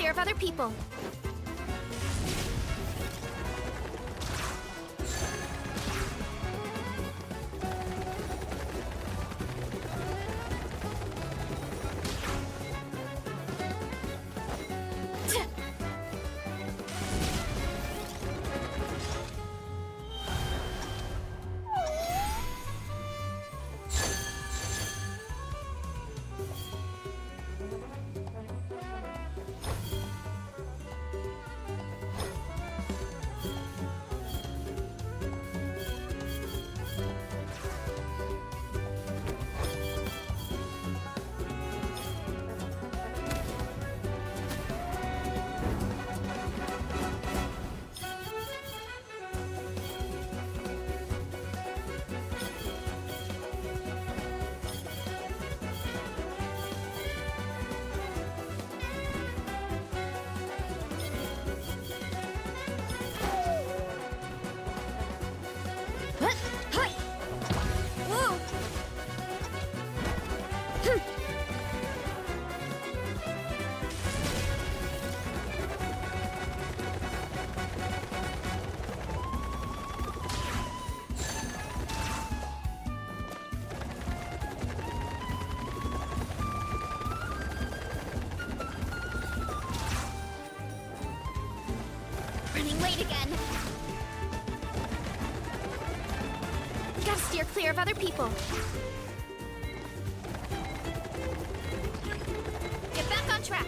clear of other people. Running late again. Gotta steer clear of other people. Get back on track.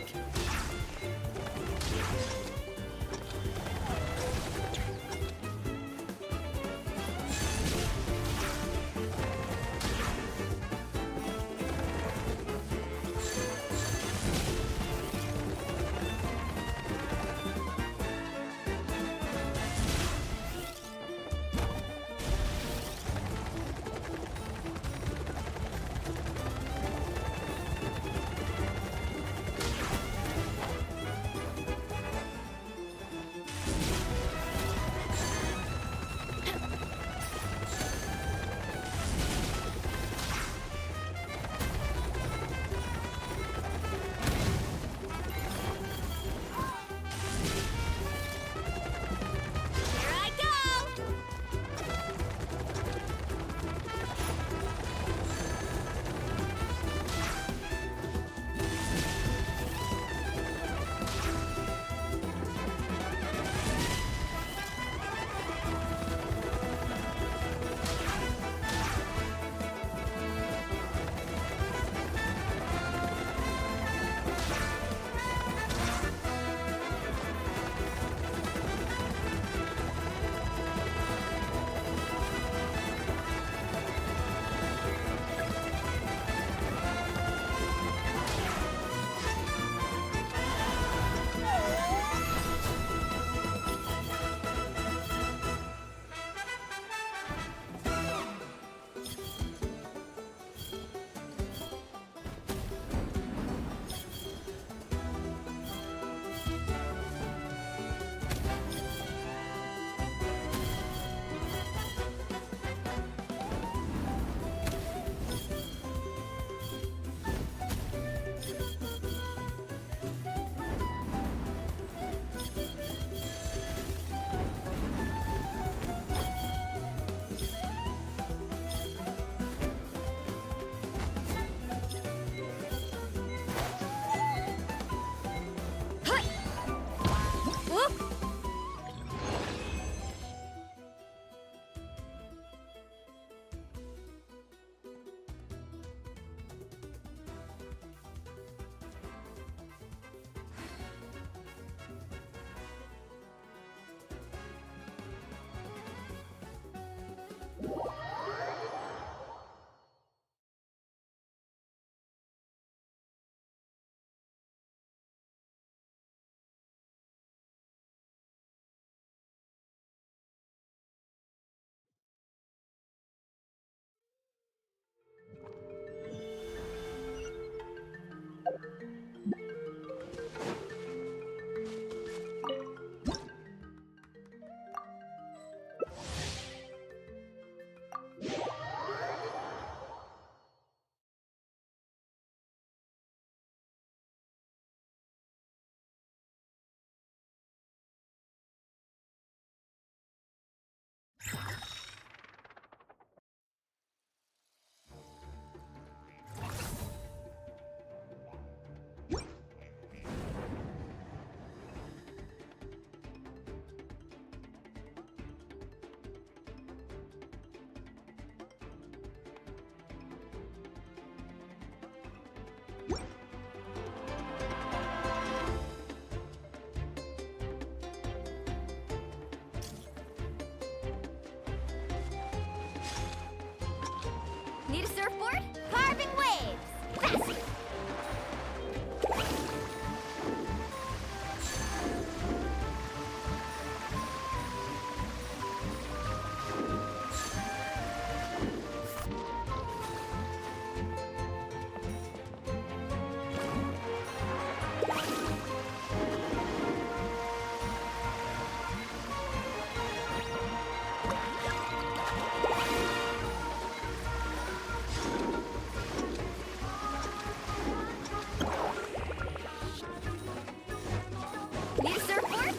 Need a surfboard?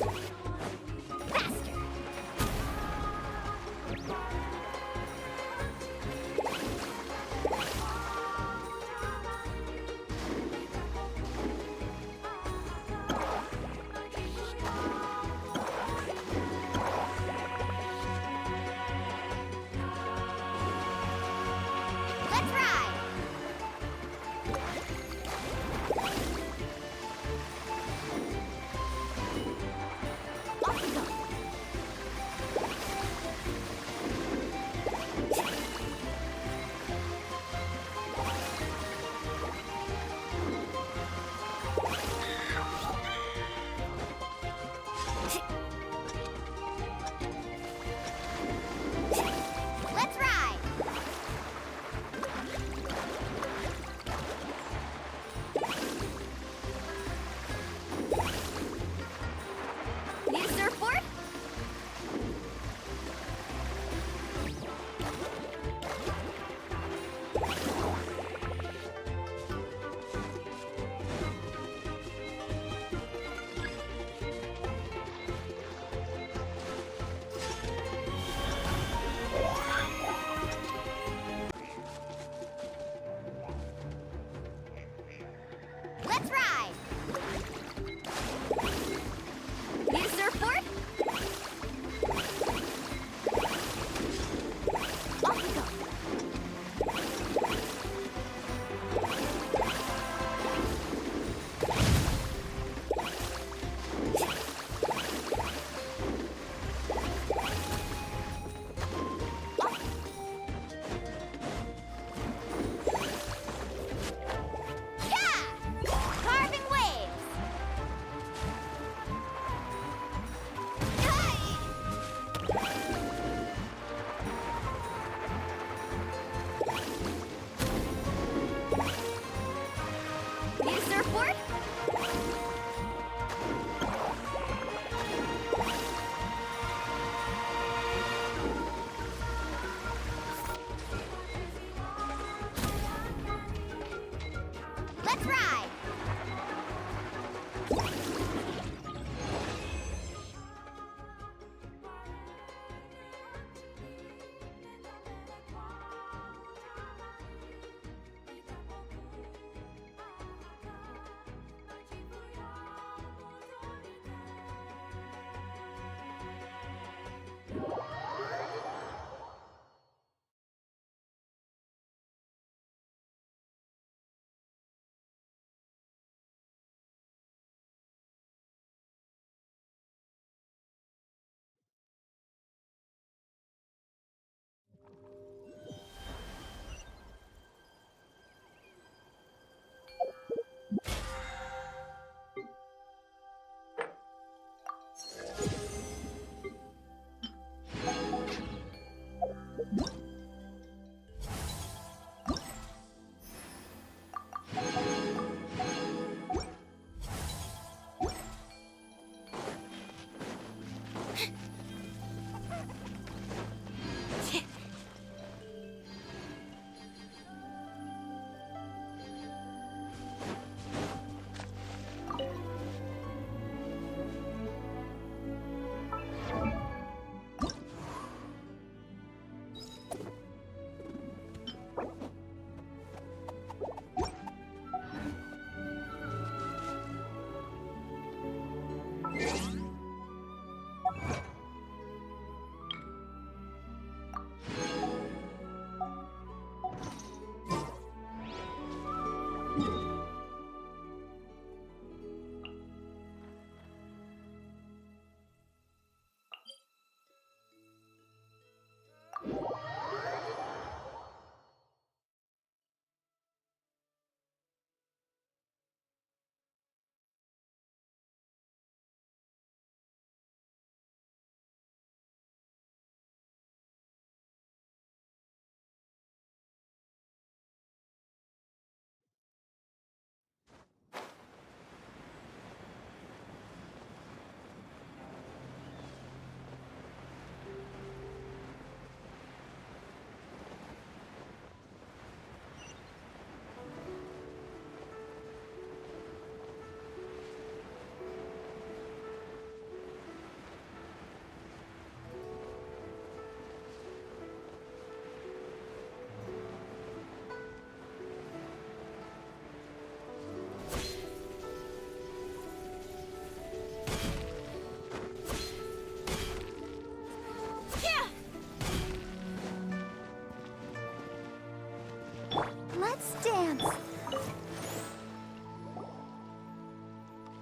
Faster! Let's ride! Off we go! Let's ride! Need a surfboard?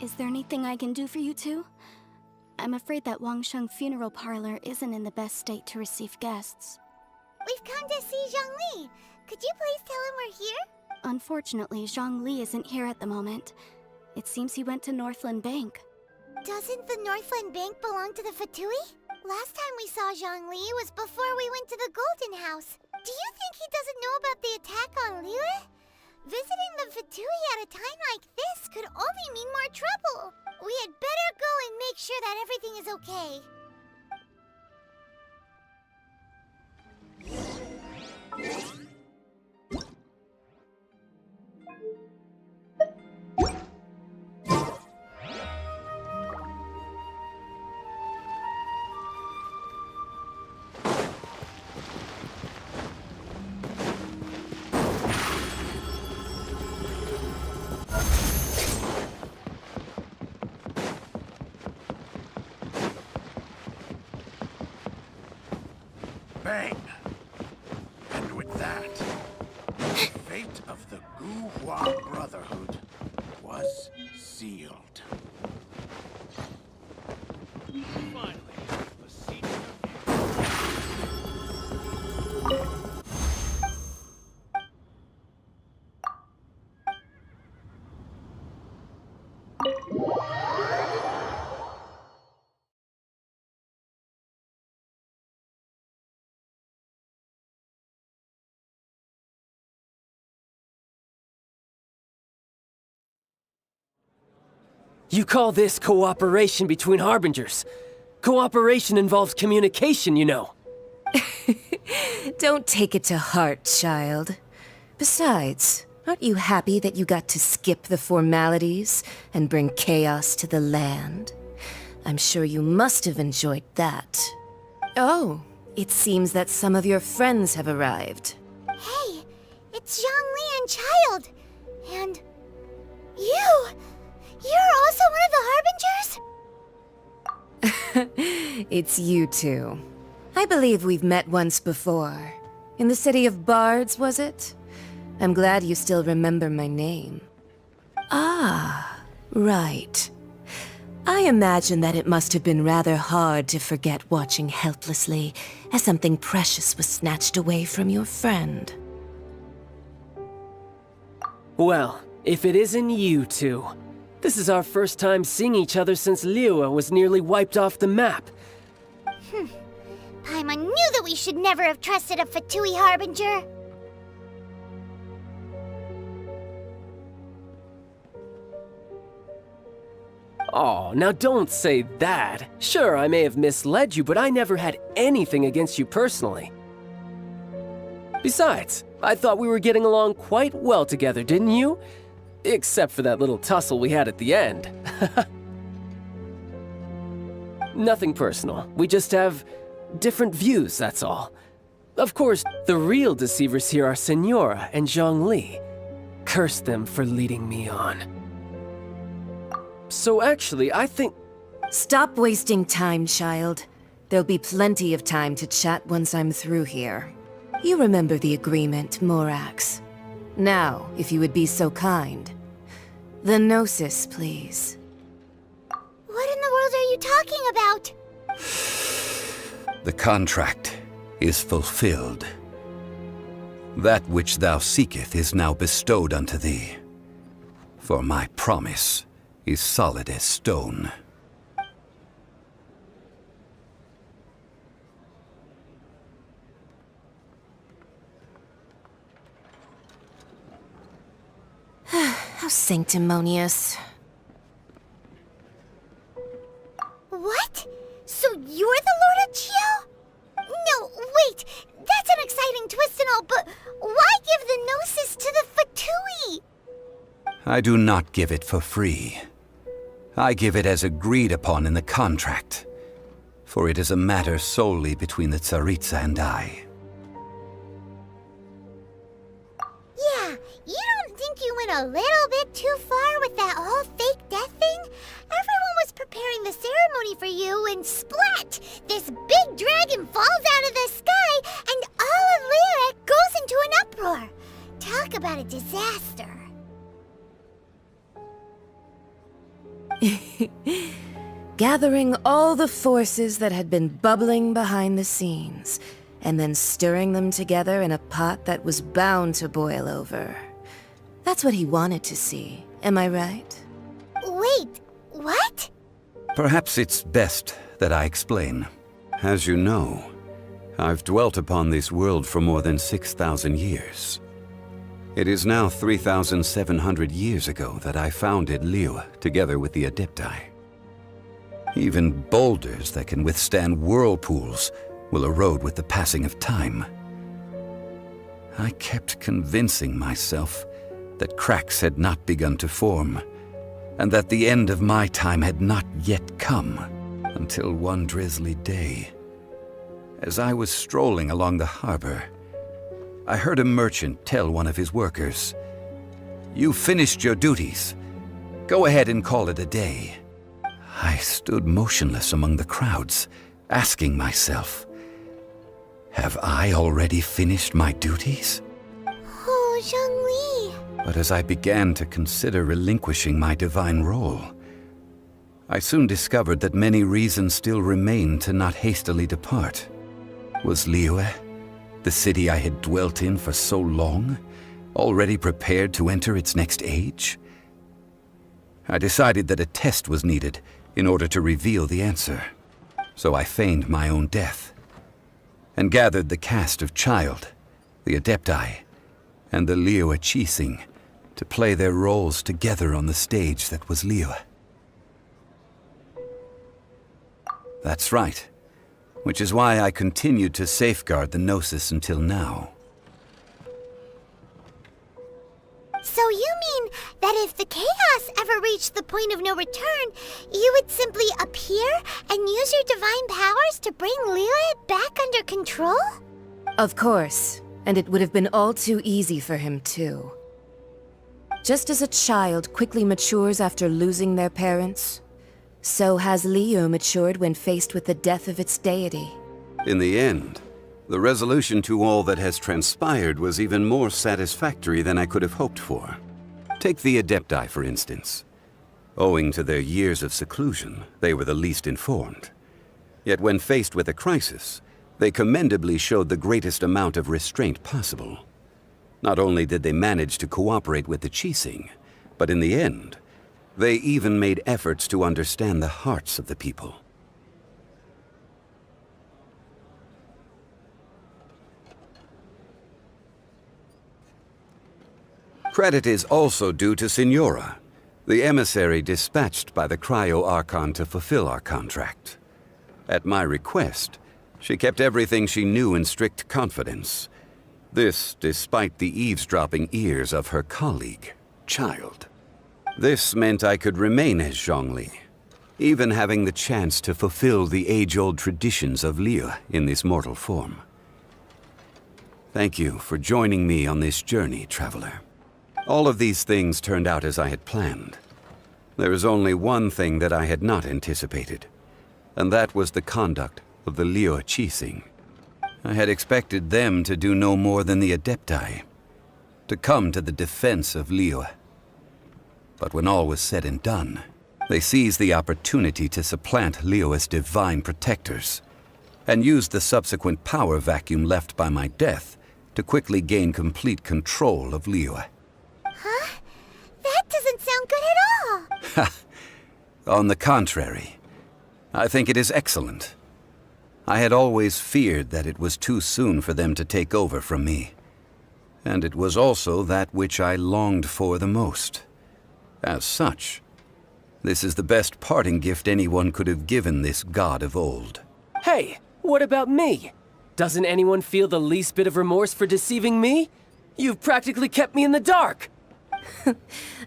Is there anything I can do for you two? I'm afraid that Wangsheng funeral parlor isn't in the best state to receive guests. We've come to see Zhongli. Could you please tell him we're here? Unfortunately, Zhongli isn't here at the moment. It seems he went to Northland Bank. Doesn't the Northland Bank belong to the Fatui? Last time we saw Zhongli was before we went to the Golden House. Do you think he doesn't know about the attack on Liyue? Visiting the Fatui at a time like this could only mean more trouble. We had better go and make sure that everything is okay. Bang! And with that, the fate of the Guhua Brotherhood was sealed. Finally, a seat You call this cooperation between Harbingers? Cooperation involves communication, you know. Don't take it to heart, child. Besides, aren't you happy that you got to skip the formalities and bring chaos to the land? I'm sure you must have enjoyed that. Oh, it seems that some of your friends have arrived. Hey, it's Zhongli and Child. And you! You're also one of the Harbingers? It's you two. I believe we've met once before. In the city of Bards, was it? I'm glad you still remember my name. Ah, right. I imagine that it must have been rather hard to forget watching helplessly as something precious was snatched away from your friend. Well, if it isn't you two. This is our first time seeing each other since Liyue was nearly wiped off the map. Paimon knew that we should never have trusted a Fatui Harbinger. Oh, now don't say that. Sure, I may have misled you, but I never had anything against you personally. Besides, I thought we were getting along quite well together, didn't you? Except for that little tussle we had at the end. Nothing personal. We just have different views, that's all. Of course, the real deceivers here are Senora and Zhongli. Curse them for leading me on. So actually, I think... Stop wasting time, child. There'll be plenty of time to chat once I'm through here. You remember the agreement, Morax. Now, if you would be so kind. The Gnosis, please. What in the world are you talking about? The contract is fulfilled. That which thou seeketh is now bestowed unto thee. For my promise is solid as stone. How sanctimonious. What? So you're the Lord of Chiao? No, wait! That's an exciting twist and all, but why give the Gnosis to the Fatui? I do not give it for free. I give it as agreed upon in the contract, for it is a matter solely between the Tsaritsa and I. Yeah, you don't think you went a little bit too far with that whole fake death thing? Everyone was preparing the ceremony for you, and splat! This big dragon falls out of the sky, and all of Liyue goes into an uproar. Talk about a disaster. Gathering all the forces that had been bubbling behind the scenes, and then stirring them together in a pot that was bound to boil over. That's what he wanted to see, am I right? Wait, what? Perhaps it's best that I explain. As you know, I've dwelt upon this world for more than 6,000 years. It is now 3,700 years ago that I founded Liyue together with the Adepti. Even boulders that can withstand whirlpools will erode with the passing of time. I kept convincing myself that cracks had not begun to form, and that the end of my time had not yet come, until one drizzly day, as I was strolling along the harbor, I heard a merchant tell one of his workers, "You finished your duties. Go ahead and call it a day." I stood motionless among the crowds, asking myself, have I already finished my duties? Oh, Zhongli. But as I began to consider relinquishing my divine role, I soon discovered that many reasons still remained to not hastily depart. Was Liyue, the city I had dwelt in for so long, already prepared to enter its next age? I decided that a test was needed in order to reveal the answer. So I feigned my own death, and gathered the cast of Child, the Adepti, and the Liyue Qixing to play their roles together on the stage that was Liyue. That's right, which is why I continued to safeguard the Gnosis until now. So you mean that if the chaos ever reached the point of no return, you would simply appear and use your divine powers to bring Liyue back under control? Of course, and it would have been all too easy for him too. Just as a child quickly matures after losing their parents, so has Liyue matured when faced with the death of its deity. In the end, the resolution to all that has transpired was even more satisfactory than I could have hoped for. Take the Adepti, for instance. Owing to their years of seclusion, they were the least informed. Yet when faced with a crisis, they commendably showed the greatest amount of restraint possible. Not only did they manage to cooperate with the Qixing, but in the end, they even made efforts to understand the hearts of the people. Credit is also due to Signora, the emissary dispatched by the Cryo-Archon to fulfill our contract. At my request, she kept everything she knew in strict confidence. This despite the eavesdropping ears of her colleague, Child. This meant I could remain as Zhongli, even having the chance to fulfill the age-old traditions of Liyue in this mortal form. Thank you for joining me on this journey, traveler. All of these things turned out as I had planned. There is only one thing that I had not anticipated, and that was the conduct of the Liyue Qixing. I had expected them to do no more than the Adepti, to come to the defense of Liyue. But when all was said and done, they seized the opportunity to supplant Liyue as divine protectors, and used the subsequent power vacuum left by my death to quickly gain complete control of Liyue. Huh? That doesn't sound good at all! On the contrary, I think it is excellent. I had always feared that it was too soon for them to take over from me, and it was also that which I longed for the most. As such, this is the best parting gift anyone could have given this god of old. Hey, what about me? Doesn't anyone feel the least bit of remorse for deceiving me? You've practically kept me in the dark!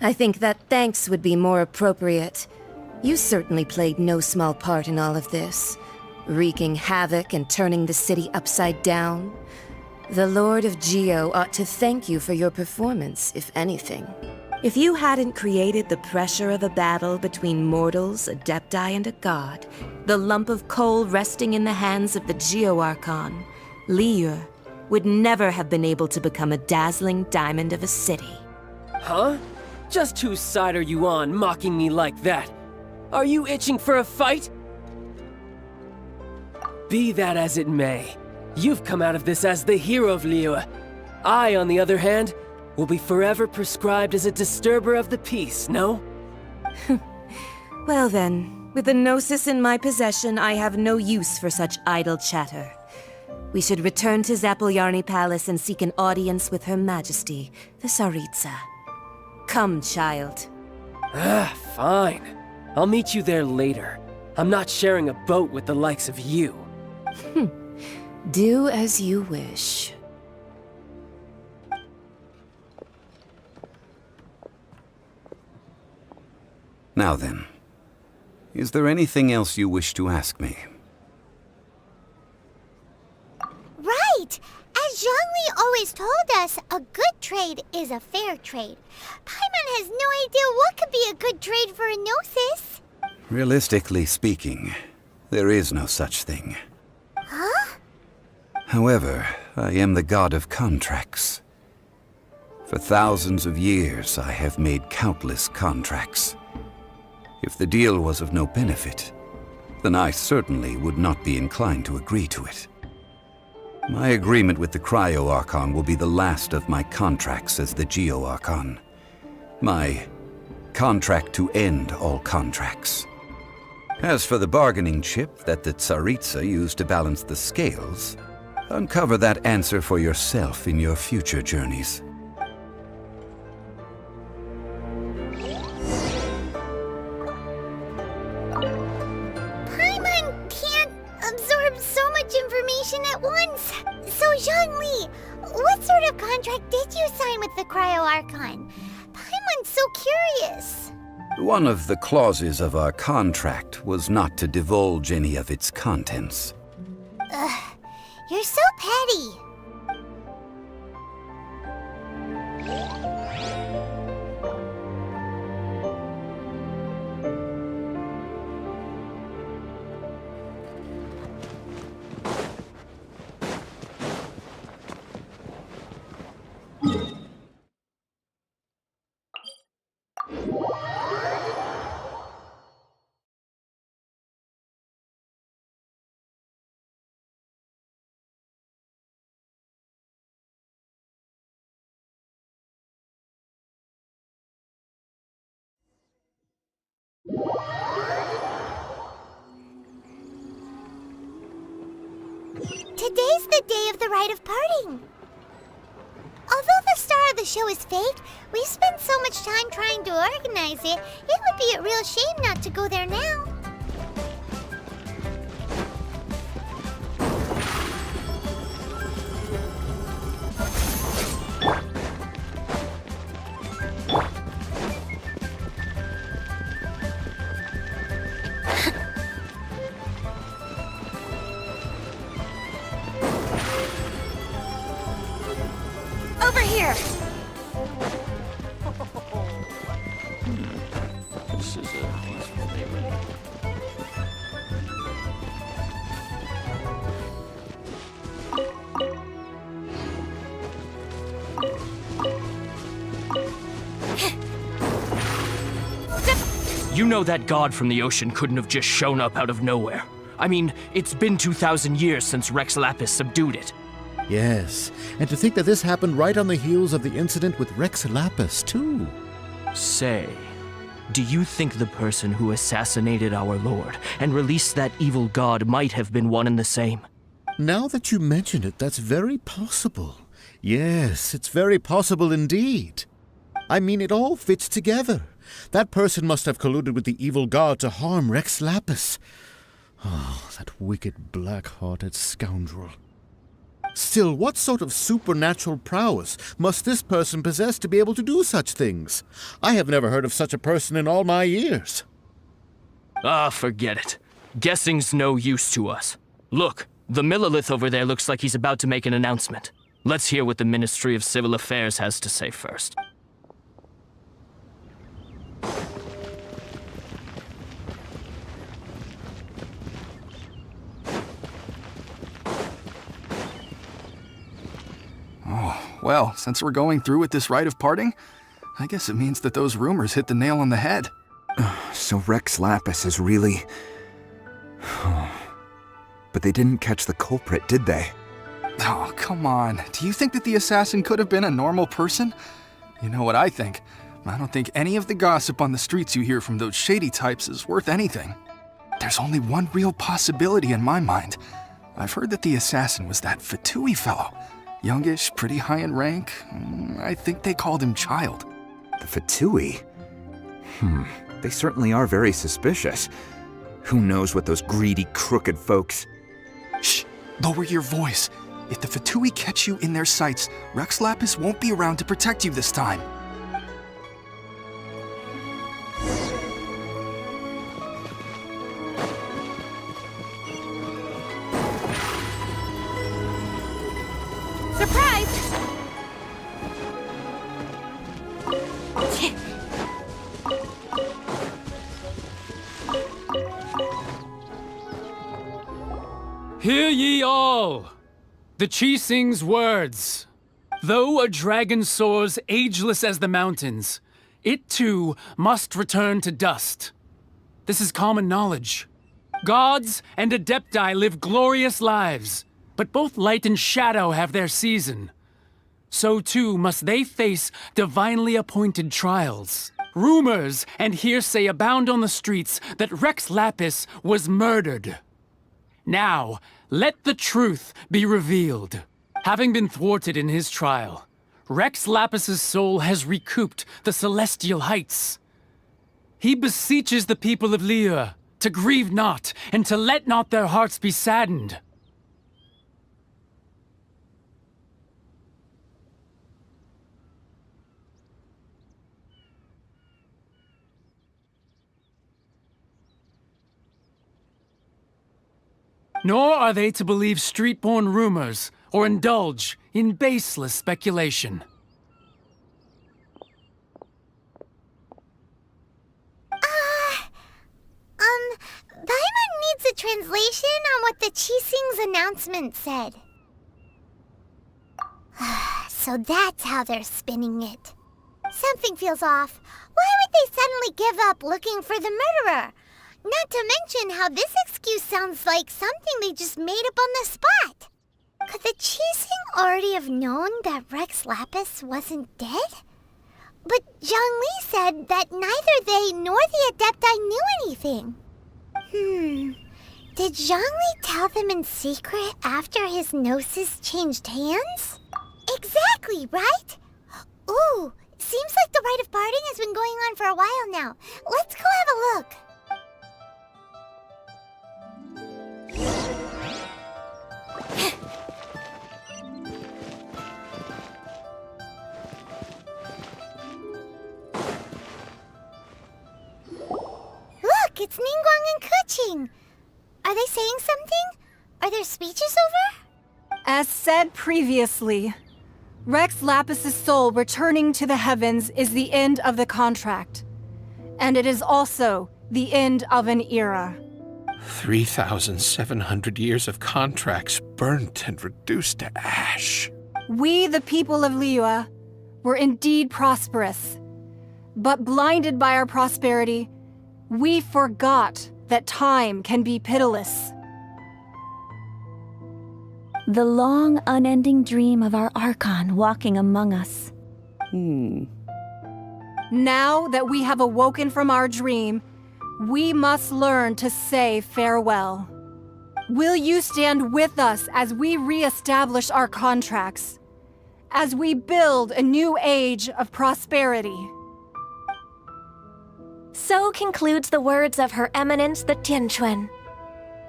I think that thanks would be more appropriate. You certainly played no small part in all of this, wreaking havoc and turning the city upside down. The Lord of Geo ought to thank you for your performance, if anything. If you hadn't created the pressure of a battle between mortals, Adepti, and a god, the lump of coal resting in the hands of the Geo-Archon, Liyue would never have been able to become a dazzling diamond of a city. Huh? Just whose side are you on, mocking me like that? Are you itching for a fight? Be that as it may, you've come out of this as the hero of Liyue. I, on the other hand, will be forever prescribed as a disturber of the peace, no? Well then, with the Gnosis in my possession, I have no use for such idle chatter. We should return to Zapoljarny Palace and seek an audience with Her Majesty, the Tsaritsa. Come, child. Fine. I'll meet you there later. I'm not sharing a boat with the likes of you. Do as you wish. Now then, is there anything else you wish to ask me? Right! As Zhongli always told us, a good trade is a fair trade. Paimon has no idea what could be a good trade for a Gnosis. Realistically speaking, there is no such thing. Huh? However, I am the god of contracts. For thousands of years, I have made countless contracts. If the deal was of no benefit, then I certainly would not be inclined to agree to it. My agreement with the Cryo-Archon will be the last of my contracts as the Geo-Archon. My contract to end all contracts. As for the bargaining chip that the Tsaritsa used to balance the scales, uncover that answer for yourself in your future journeys. Paimon can't absorb so much information at once. So Zhongli, what sort of contract did you sign with the Cryo-Archon? Paimon's so curious. One of the clauses of our contract was not to divulge any of its contents. Ugh, you're so petty. Today's the day of the rite of parting. Although the star of the show is fake, we've spent so much time trying to organize it, it would be a real shame not to go there now. Over here! This is a peaceful neighborhood. You know that god from the ocean couldn't have just shown up out of nowhere. I mean, it's been 2,000 years since Rex Lapis subdued it. Yes, and to think that this happened right on the heels of the incident with Rex Lapis, too. Say, do you think the person who assassinated our lord and released that evil god might have been one and the same? Now that you mention it, that's very possible. Yes, it's very possible indeed. I mean, it all fits together. That person must have colluded with the evil god to harm Rex Lapis. Oh, that wicked, black-hearted scoundrel. Still, what sort of supernatural prowess must this person possess to be able to do such things? I have never heard of such a person in all my years. Ah, forget it. Guessing's no use to us. Look, the Millilith over there looks like he's about to make an announcement. Let's hear what the Ministry of Civil Affairs has to say first. Well, since we're going through with this rite of parting, I guess it means that those rumors hit the nail on the head. So Rex Lapis is really... But they didn't catch the culprit, did they? Oh, come on. Do you think that the assassin could have been a normal person? You know what I think. I don't think any of the gossip on the streets you hear from those shady types is worth anything. There's only one real possibility in my mind. I've heard that the assassin was that Fatui fellow. Youngish, pretty high in rank. I think they called him Child. The Fatui? They certainly are very suspicious. Who knows what those greedy, crooked folks... Shh! Lower your voice. If the Fatui catch you in their sights, Rex Lapis won't be around to protect you this time. Surprise! Hear ye all! The Qixing's words. Though a dragon soars ageless as the mountains, it too must return to dust. This is common knowledge. Gods and Adepti live glorious lives, but both light and shadow have their season. So too must they face divinely appointed trials. Rumors and hearsay abound on the streets that Rex Lapis was murdered. Now, let the truth be revealed. Having been thwarted in his trial, Rex Lapis's soul has recouped the celestial heights. He beseeches the people of Liyue to grieve not and to let not their hearts be saddened. Nor are they to believe street-born rumors or indulge in baseless speculation. Paimon needs a translation on what the Qixing's announcement said. So that's how they're spinning it. Something feels off. Why would they suddenly give up looking for the murderer? Not to mention how this excuse sounds like something they just made up on the spot. Could the Qixing already have known that Rex Lapis wasn't dead? But Zhongli said that neither they nor the Adepti knew anything. Did Zhongli tell them in secret after his gnosis changed hands? Exactly, right? Ooh, seems like the rite of parting has been going on for a while now. Let's go have a look. Look, it's Ningguang and Keqing. Are they saying something? Are their speeches over? As said previously, Rex Lapis's soul returning to the heavens is the end of the contract. And it is also the end of an era. 3,700 years of contracts burnt and reduced to ash. We, the people of Liyue, were indeed prosperous. But blinded by our prosperity, we forgot that time can be pitiless. The long, unending dream of our Archon walking among us. Now that we have awoken from our dream, we must learn to say farewell. Will you stand with us as we re-establish our contracts? As we build a new age of prosperity? So concludes the words of Her Eminence the Tianquan.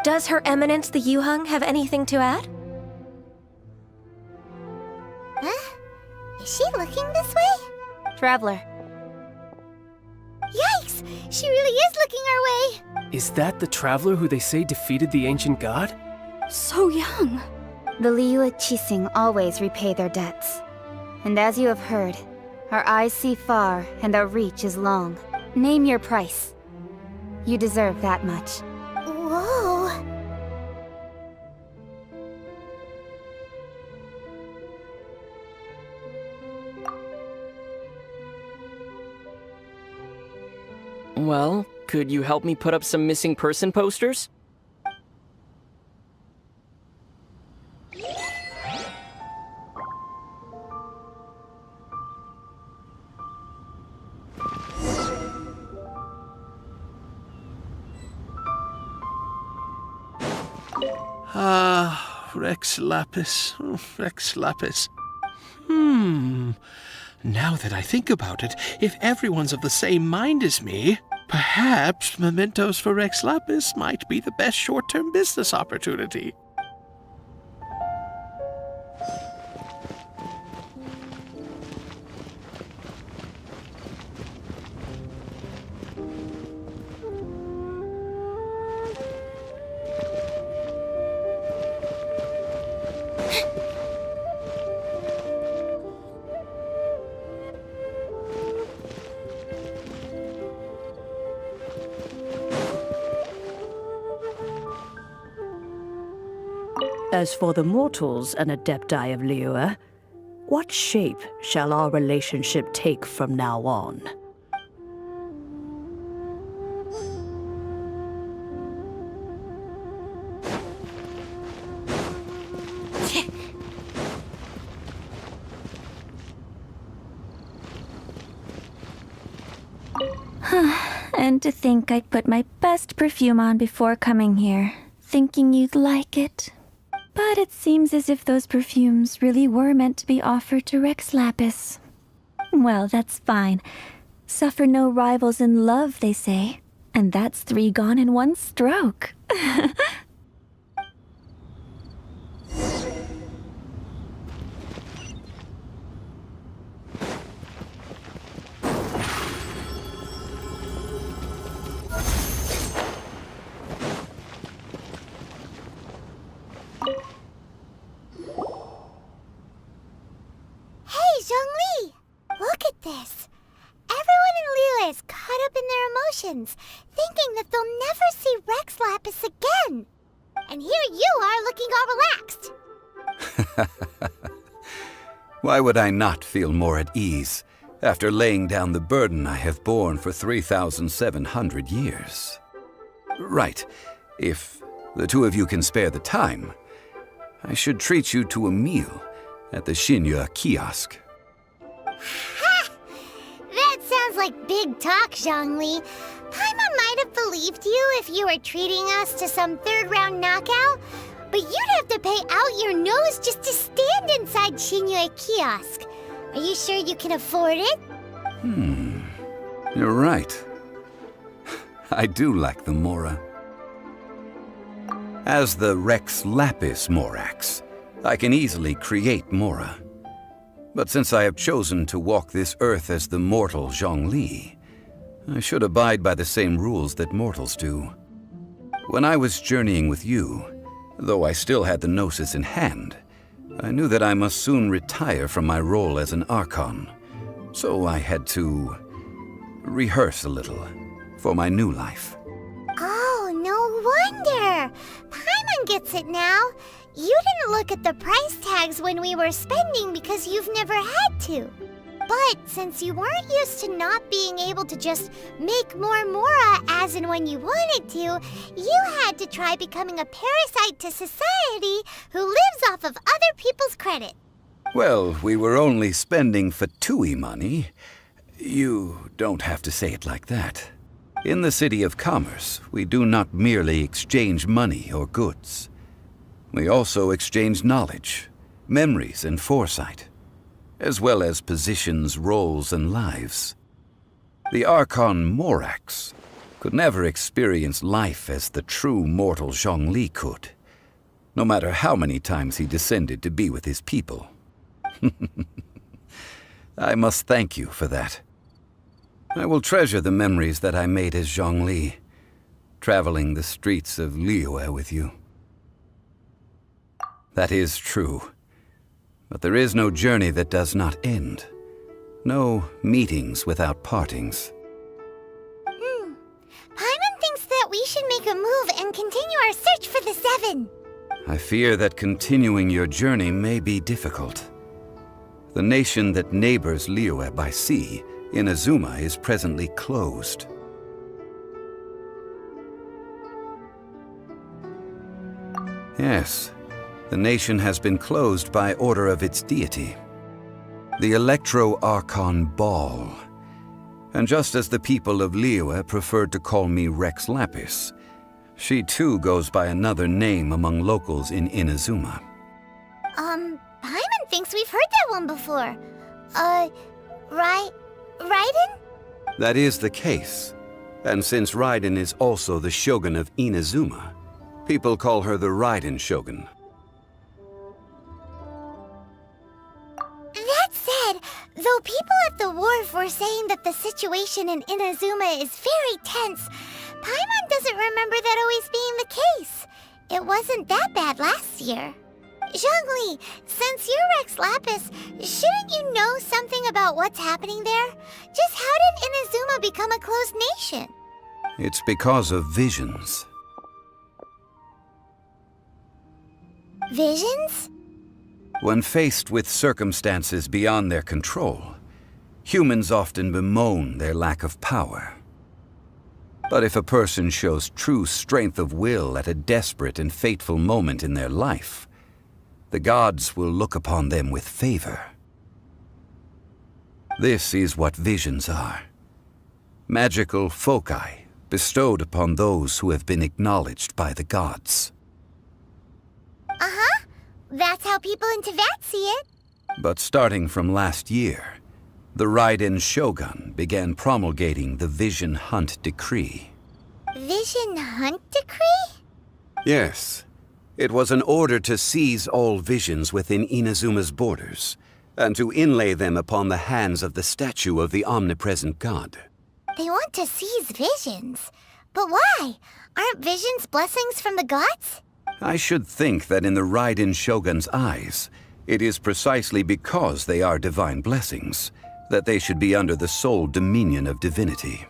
Does Her Eminence the Yuheng have anything to add? Huh? Is she looking this way? Traveler. Yikes! She really is looking our way! Is that the traveler who they say defeated the ancient god? So young. The Liyue Qixing always repay their debts. And as you have heard, our eyes see far and our reach is long. Name your price. You deserve that much. Whoa! Well, Could you help me put up some missing person posters? Ah, Rex Lapis. Rex Lapis. Now that I think about it, if everyone's of the same mind as me, perhaps mementos for Rex Lapis might be the best short-term business opportunity. As for the mortals and adepti of Liyue, what shape shall our relationship take from now on? And to think I'd put my best perfume on before coming here, thinking you'd like it. But it seems as if those perfumes really were meant to be offered to Rex Lapis. Well, that's fine. Suffer no rivals in love, they say. And that's 3 gone in 1 stroke. Hey, Zhongli! Look at this. Everyone in Liyue is caught up in their emotions, thinking that they'll never see Rex Lapis again. And here you are looking all relaxed. Why would I not feel more at ease after laying down the burden I have borne for 3,700 years? Right. If the 2 of you can spare the time, I should treat you to a meal at the Xinyue kiosk. Ha! That sounds like big talk, Zhongli. Paimon might have believed you if you were treating us to some 3rd-round knockout, but you'd have to pay out your nose just to stand inside Xinyue kiosk. Are you sure you can afford it? You're right. I do lack the Mora. As the Rex Lapis Morax, I can easily create Mora. But since I have chosen to walk this earth as the mortal Zhongli, I should abide by the same rules that mortals do. When I was journeying with you, though I still had the Gnosis in hand, I knew that I must soon retire from my role as an Archon, so I had to rehearse a little for my new life. Oh, no wonder! Paimon gets it now. You didn't look at the price tags when we were spending because you've never had to. But since you weren't used to not being able to just make more Mora as and when you wanted to, you had to try becoming a parasite to society who lives off of other people's credit. Well, we were only spending Fatui money. You don't have to say it like that. In the City of Commerce, we do not merely exchange money or goods. We also exchange knowledge, memories, and foresight, as well as positions, roles, and lives. The Archon Morax could never experience life as the true mortal Zhongli could, no matter how many times he descended to be with his people. I must thank you for that. I will treasure the memories that I made as Zhongli, traveling the streets of Liyue with you. That is true. But there is no journey that does not end. No meetings without partings. Paimon thinks that we should make a move and continue our search for the 7. I fear that continuing your journey may be difficult. The nation that neighbors Liyue by sea, Inazuma, is presently closed. Yes, the nation has been closed by order of its deity, the Electro-Archon Ball. And just as the people of Liyue preferred to call me Rex Lapis, she too goes by another name among locals in Inazuma. Paimon thinks we've heard that one before. Raiden? That is the case. And since Raiden is also the shogun of Inazuma, people call her the Raiden Shogun. That said, though people at the wharf were saying that the situation in Inazuma is very tense, Paimon doesn't remember that always being the case. It wasn't that bad last year. Zhongli, since you're Rex Lapis, shouldn't you know something about what's happening there? Just how did Inazuma become a closed nation? It's because of visions. Visions? When faced with circumstances beyond their control, humans often bemoan their lack of power. But if a person shows true strength of will at a desperate and fateful moment in their life, the gods will look upon them with favor. This is what visions are. Magical foci bestowed upon those who have been acknowledged by the gods. Uh-huh. That's how people in Teyvat see it. But starting from last year, the Raiden Shogun began promulgating the Vision Hunt Decree. Vision Hunt Decree? Yes. It was an order to seize all visions within Inazuma's borders, and to inlay them upon the hands of the statue of the omnipresent god. They want to seize visions. But why? Aren't visions blessings from the gods? I should think that in the Raiden Shogun's eyes, it is precisely because they are divine blessings that they should be under the sole dominion of divinity.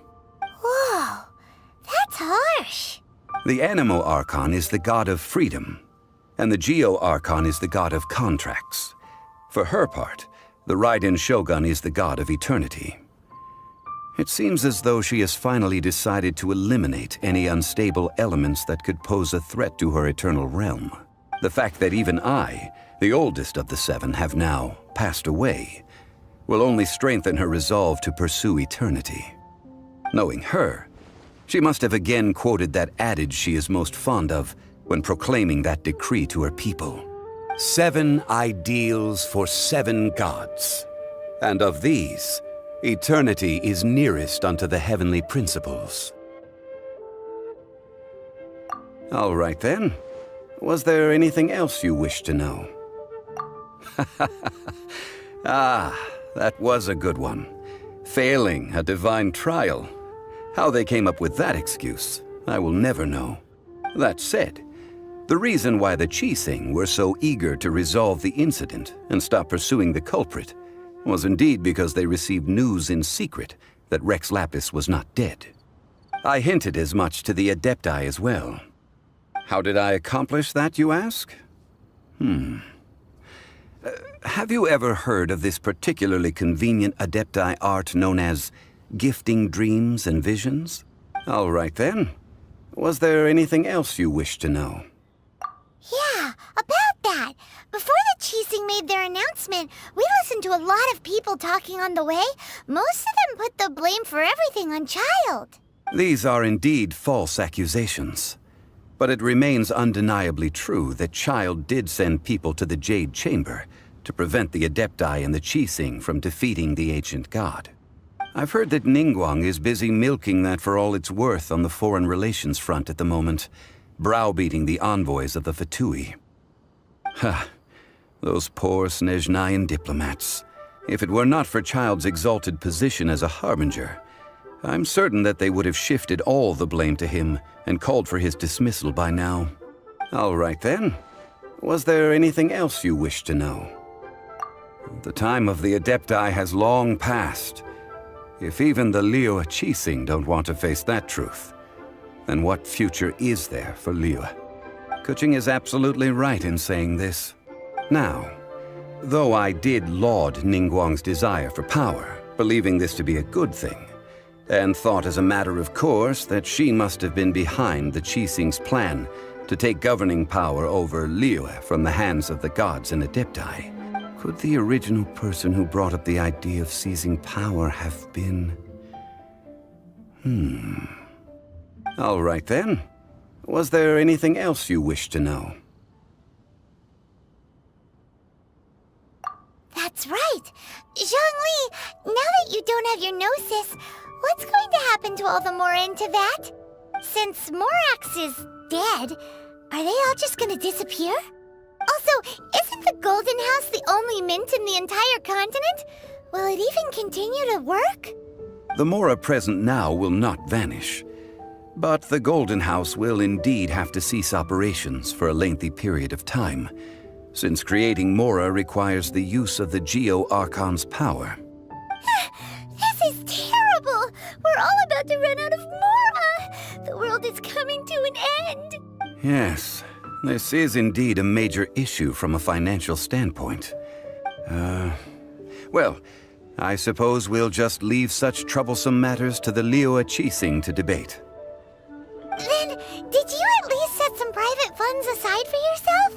Whoa, that's harsh. The Animo Archon is the god of freedom, and the Geo Archon is the god of contracts. For her part, the Raiden Shogun is the god of eternity. It seems as though she has finally decided to eliminate any unstable elements that could pose a threat to her eternal realm. The fact that even I, the oldest of the seven, have now passed away, will only strengthen her resolve to pursue eternity. Knowing her, she must have again quoted that adage she is most fond of when proclaiming that decree to her people. 7 ideals for 7 gods, and of these, eternity is nearest unto the heavenly principles. All right then. Was there anything else you wished to know? Ah, that was a good one. Failing a divine trial. How they came up with that excuse, I will never know. That said, the reason why the Qixing were so eager to resolve the incident and stop pursuing the culprit was indeed because they received news in secret that Rex Lapis was not dead. I hinted as much to the Adepti as well. How did I accomplish that, you ask? Have you ever heard of this particularly convenient Adepti art known as gifting dreams and visions? All right then. Was there anything else you wished to know? Yeah, about that. Before the Qixing made their announcement, we listened to a lot of people talking on the way. Most of them put the blame for everything on Child. These are indeed false accusations. But it remains undeniably true that Child did send people to the Jade Chamber to prevent the Adepti and the Qixing from defeating the ancient god. I've heard that Ningguang is busy milking that for all it's worth on the foreign relations front at the moment, browbeating the envoys of the Fatui. Ha! Those poor Snezhnayan diplomats. If it were not for Child's exalted position as a harbinger, I'm certain that they would have shifted all the blame to him and called for his dismissal by now. All right then. Was there anything else you wished to know? The time of the Adepti has long passed. If even the Liyue Qixing don't want to face that truth, then what future is there for Liyue? Kuching is absolutely right in saying this. Now, though I did laud Ningguang's desire for power, believing this to be a good thing, and thought as a matter of course that she must have been behind the Qixing's plan to take governing power over Liyue from the hands of the gods and Adepti. Could the original person who brought up the idea of seizing power have been... All right then. Was there anything else you wished to know? That's right! Zhongli, now that you don't have your gnosis, what's going to happen to all the Mora in Teyvat? Since Morax is dead, are they all just gonna disappear? Also, isn't the Golden House the only mint in the entire continent? Will it even continue to work? The Mora present now will not vanish. But the Golden House will indeed have to cease operations for a lengthy period of time, since creating Mora requires the use of the Geo-Archon's power. This is terrible! We're all about to run out of Mora! The world is coming to an end! Yes, this is indeed a major issue from a financial standpoint. Well, I suppose we'll just leave such troublesome matters to the Liyue Qixing to debate. Then, did you at least set some private funds aside for yourself?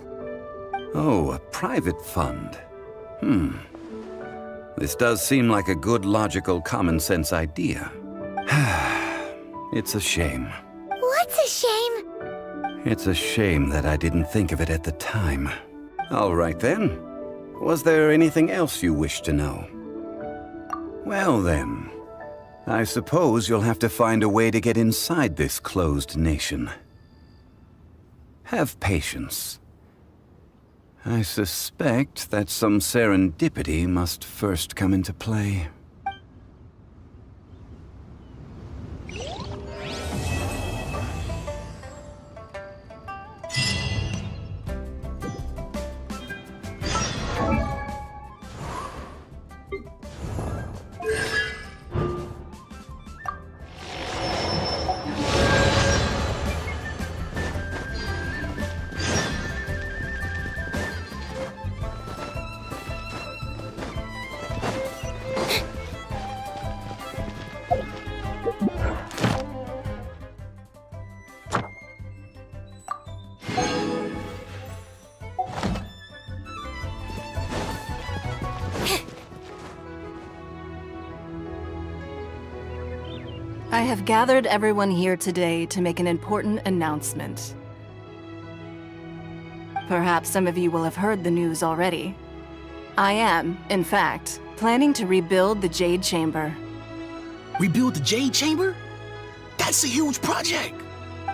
Oh, a private fund. This does seem like a good, logical, common-sense idea. It's a shame. What's a shame? It's a shame that I didn't think of it at the time. All right then. Was there anything else you wished to know? Well then, I suppose you'll have to find a way to get inside this closed nation. Have patience. I suspect that some serendipity must first come into play. I have gathered everyone here today to make an important announcement. Perhaps some of you will have heard the news already. I am, in fact, planning to rebuild the Jade Chamber. Rebuild the Jade Chamber? That's a huge project!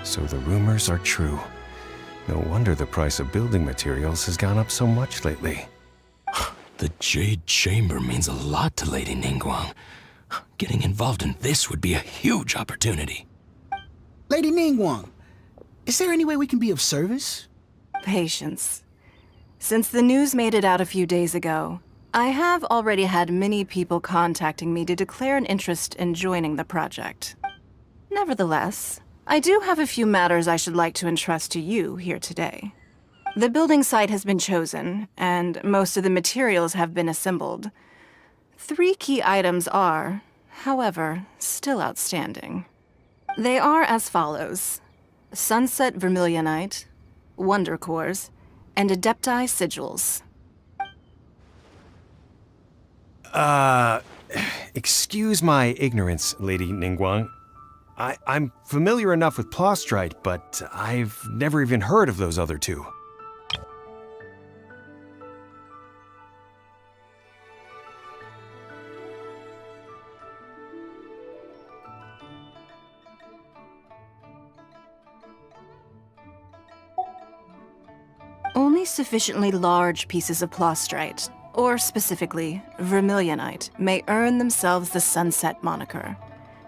So the rumors are true. No wonder the price of building materials has gone up so much lately. The Jade Chamber means a lot to Lady Ningguang. Getting involved in this would be a huge opportunity. Lady Ningguang, is there any way we can be of service? Patience. Since the news made it out a few days ago, I have already had many people contacting me to declare an interest in joining the project. Nevertheless, I do have a few matters I should like to entrust to you here today. The building site has been chosen, and most of the materials have been assembled. 3 key items are, however, still outstanding. They are as follows: Sunset Vermilionite, Wonder Cores, and Adepti Sigils. Excuse my ignorance, Lady Ningguang. I'm familiar enough with Plostrite, but I've never even heard of those other 2. Only sufficiently large pieces of Plostrite, or specifically, Vermilionite, may earn themselves the Sunset moniker.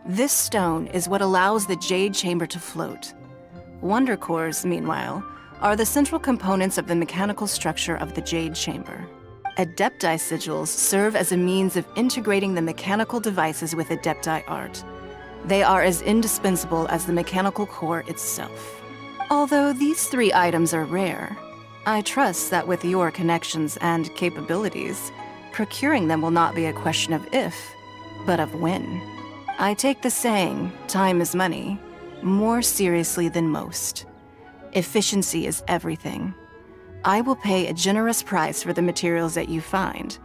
This stone is what allows the Jade Chamber to float. Wonder Cores, meanwhile, are the central components of the mechanical structure of the Jade Chamber. Adepti Sigils serve as a means of integrating the mechanical devices with Adepti art. They are as indispensable as the mechanical core itself. Although these 3 items are rare, I trust that with your connections and capabilities, procuring them will not be a question of if, but of when. I take the saying, time is money, more seriously than most. Efficiency is everything. I will pay a generous price for the materials that you find.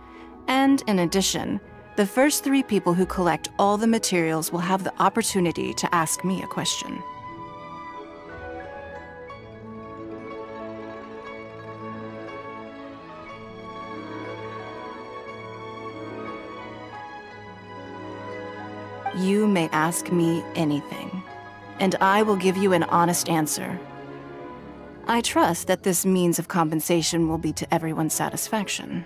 And in addition, the first 3 people who collect all the materials will have the opportunity to ask me a question. You may ask me anything, and I will give you an honest answer. I trust that this means of compensation will be to everyone's satisfaction.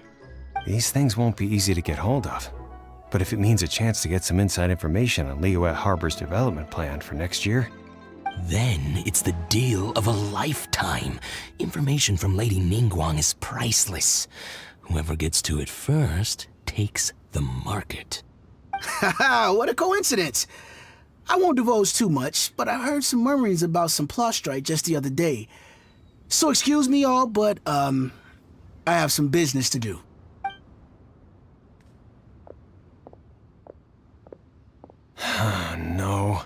These things won't be easy to get hold of. But if it means a chance to get some inside information on Liyue Harbor's development plan for next year... Then it's the deal of a lifetime. Information from Lady Ningguang is priceless. Whoever gets to it first takes the market. Haha, what a coincidence! I won't divulge too much, but I heard some murmurings about some Plostrite just the other day. So excuse me all, but, I have some business to do. No.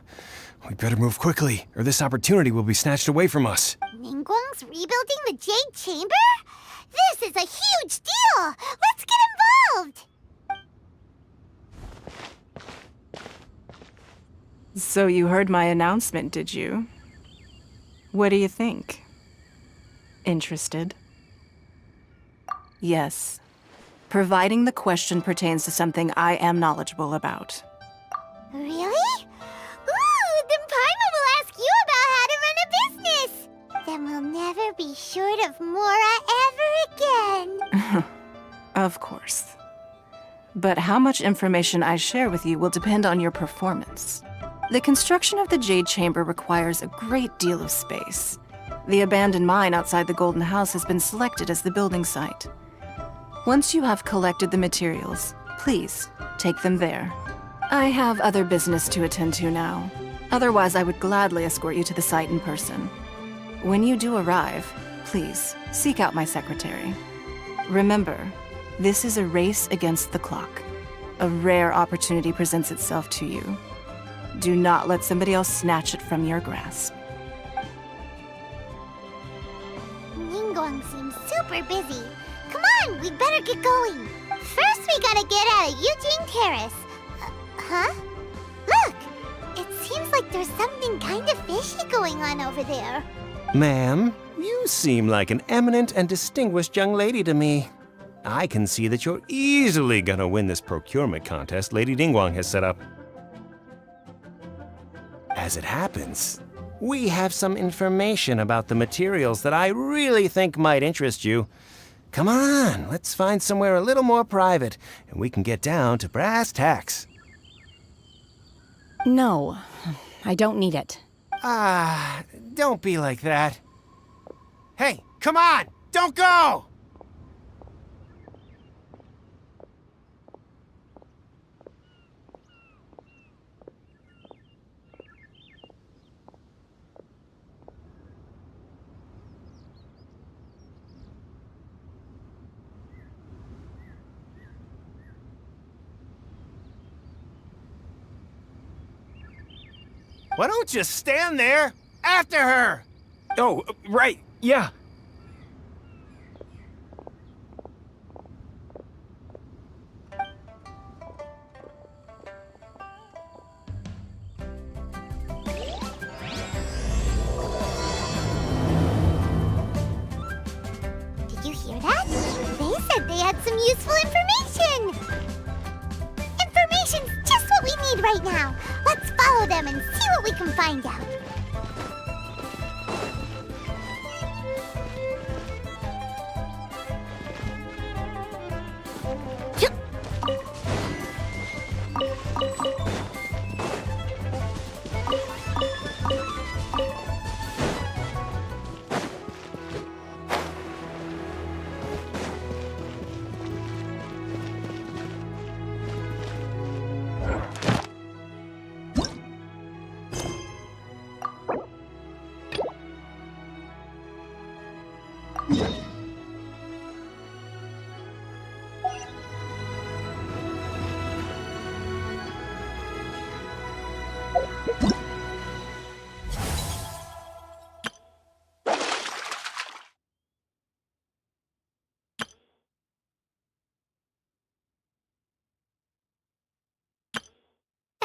We better move quickly, or this opportunity will be snatched away from us. Ningguang's rebuilding the Jade Chamber? This is a huge deal! Let's get involved! So you heard my announcement, did you? What do you think? Interested? Yes. Providing the question pertains to something I am knowledgeable about. Really? Ooh, then Paimon will ask you about how to run a business! Then we'll never be short of Mora ever again! Of course. But how much information I share with you will depend on your performance. The construction of the Jade Chamber requires a great deal of space. The abandoned mine outside the Golden House has been selected as the building site. Once you have collected the materials, please take them there. I have other business to attend to now. Otherwise, I would gladly escort you to the site in person. When you do arrive, please seek out my secretary. Remember, this is a race against the clock. A rare opportunity presents itself to you. Do not let somebody else snatch it from your grasp. Ningguang seems super busy. Come on, we'd better get going. First, we gotta get out of Yujing Terrace. Huh? Look! It seems like there's something kind of fishy going on over there. Ma'am, you seem like an eminent and distinguished young lady to me. I can see that you're easily gonna win this procurement contest Lady Ningguang has set up. As it happens, we have some information about the materials that I really think might interest you. Come on, let's find somewhere a little more private, and we can get down to brass tacks. No, I don't need it. Ah, don't be like that. Hey, come on! Don't go! Why don't you stand there? After her! Oh, right, yeah. Did you hear that? They said they had some useful information! Information's just what we need right now. Let's follow them and see what we can find out.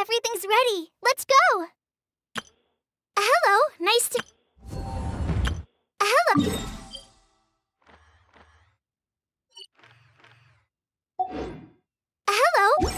everything's ready. Let's go! Hello, nice to... Hello. Hello.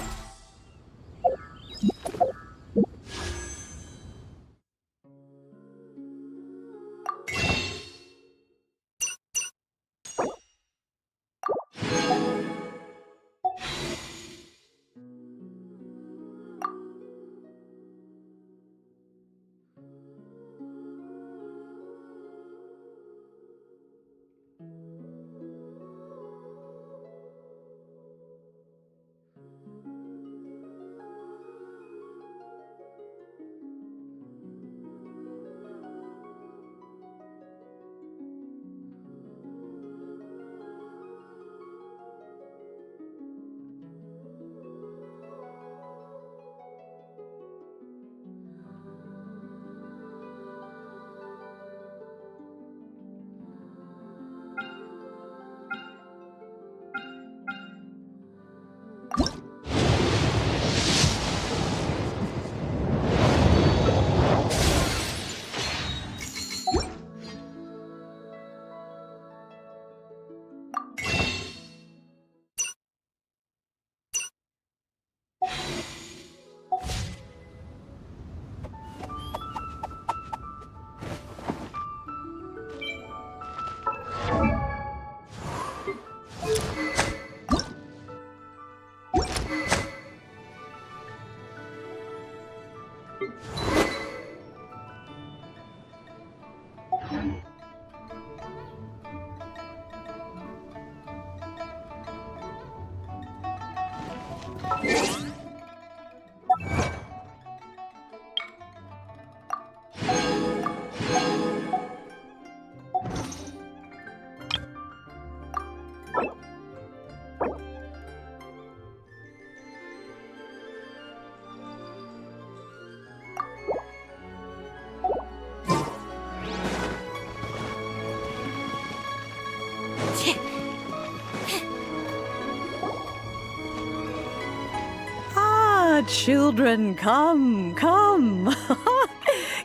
Children, come, come.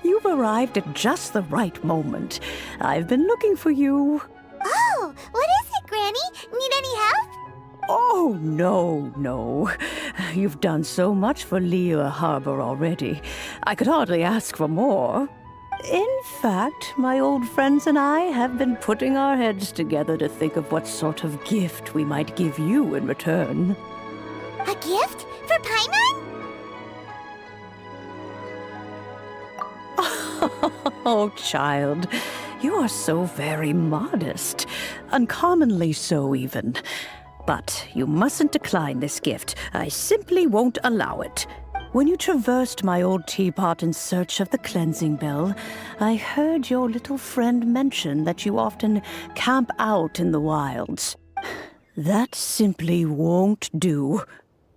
You've arrived at just the right moment. I've been looking for you. Oh, what is it, Granny? Need any help? Oh, no. You've done so much for Liyue Harbor already. I could hardly ask for more. In fact, my old friends and I have been putting our heads together to think of what sort of gift we might give you in return. A gift? For Paimon? Oh, child, you are so very modest. Uncommonly so, even. But you mustn't decline this gift. I simply won't allow it. When you traversed my old teapot in search of the cleansing bell, I heard your little friend mention that you often camp out in the wilds. That simply won't do.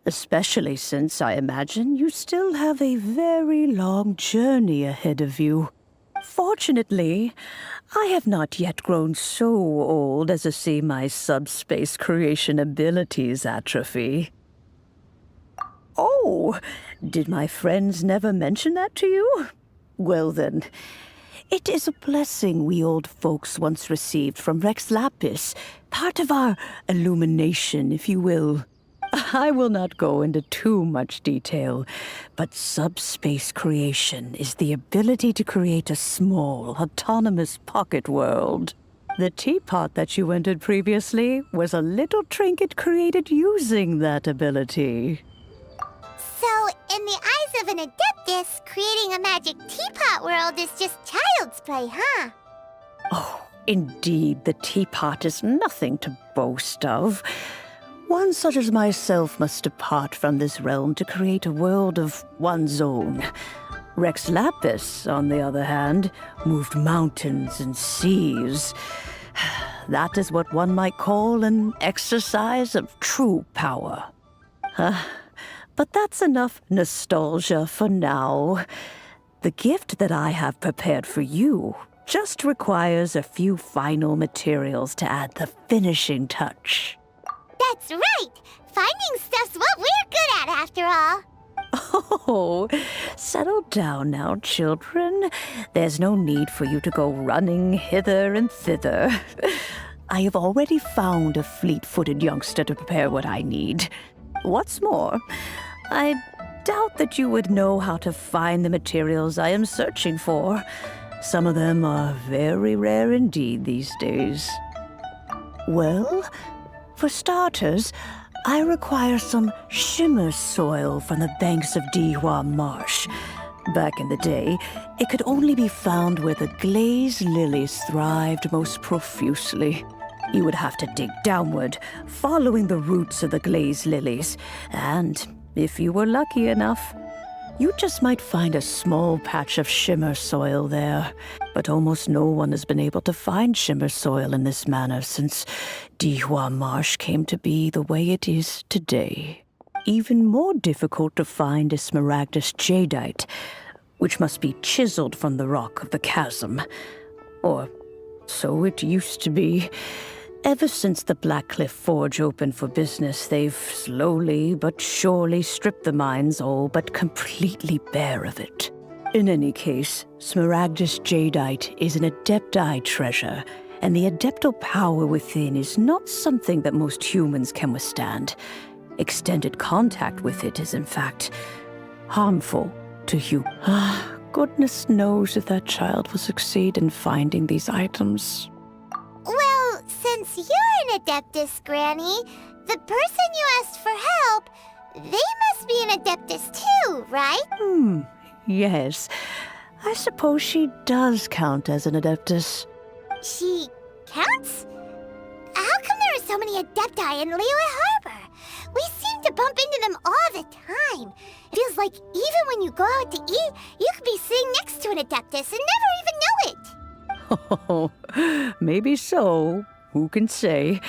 Especially since I imagine you still have a very long journey ahead of you. Fortunately, I have not yet grown so old as to see my subspace creation abilities atrophy. Oh, did my friends never mention that to you? Well then, it is a blessing we old folks once received from Rex Lapis, part of our illumination, if you will. I will not go into too much detail, but subspace creation is the ability to create a small, autonomous pocket world. The teapot that you entered previously was a little trinket created using that ability. So, in the eyes of an adeptus, creating a magic teapot world is just child's play, huh? Oh, indeed, the teapot is nothing to boast of. One such as myself must depart from this realm to create a world of one's own. Rex Lapis, on the other hand, moved mountains and seas. That is what one might call an exercise of true power. But that's enough nostalgia for now. The gift that I have prepared for you just requires a few final materials to add the finishing touch. That's right! Finding stuff's what we're good at, after all. Oh, settle down now, children. There's no need for you to go running hither and thither. I have already found a fleet-footed youngster to prepare what I need. What's more, I doubt that you would know how to find the materials I am searching for. Some of them are very rare indeed these days. Well, for starters, I require some shimmer soil from the banks of Dihua Marsh. Back in the day, it could only be found where the glazed lilies thrived most profusely. You would have to dig downward, following the roots of the glazed lilies, and if you were lucky enough, you just might find a small patch of shimmer soil there. But almost no one has been able to find shimmer soil in this manner since Dihua Marsh came to be the way it is today. Even more difficult to find is smaragdus jadeite, which must be chiseled from the rock of the chasm. Or so it used to be. Ever since the Blackcliff Forge opened for business, they've slowly but surely stripped the mines all but completely bare of it. In any case, smaragdus jadeite is an adepti treasure, and the adeptal power within is not something that most humans can withstand. Extended contact with it is, in fact, harmful to you. Goodness knows if that child will succeed in finding these items. Well, since you're an Adeptus, Granny, the person you asked for help, they must be an Adeptus too, right? Yes. I suppose she does count as an Adeptus. She counts? How come there are so many Adepti in Liyue Harbor? We seem to bump into them all the time. It feels like even when you go out to eat, you could be sitting next to an Adeptus and never even know it. Oh, maybe so. Who can say?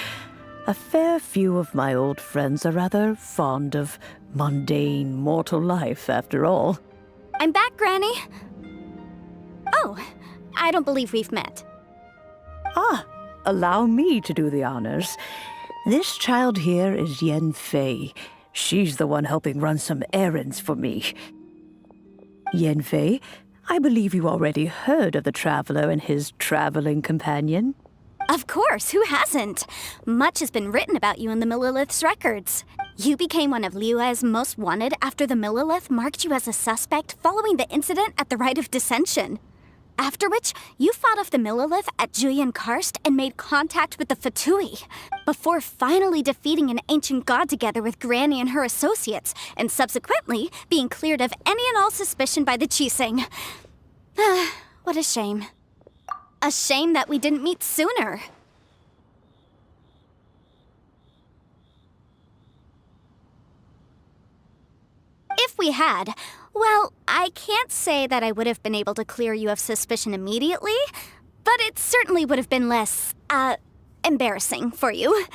A fair few of my old friends are rather fond of mundane mortal life, after all. I'm back, Granny. Oh, I don't believe we've met. Allow me to do the honors. This child here is Yen Fei. She's the one helping run some errands for me. Yen Fei, I believe you already heard of the traveler and his traveling companion. Of course, who hasn't? Much has been written about you in the Millilith's records. You became one of Liyue's most wanted after the Millilith marked you as a suspect following the incident at the Rite of Dissension. After which, you fought off the Millilith at Julian Karst and made contact with the Fatui, before finally defeating an ancient god together with Granny and her associates, and subsequently being cleared of any and all suspicion by the Qixing. What a shame. A shame that we didn't meet sooner. If we had, well, I can't say that I would have been able to clear you of suspicion immediately, but it certainly would have been less, embarrassing for you.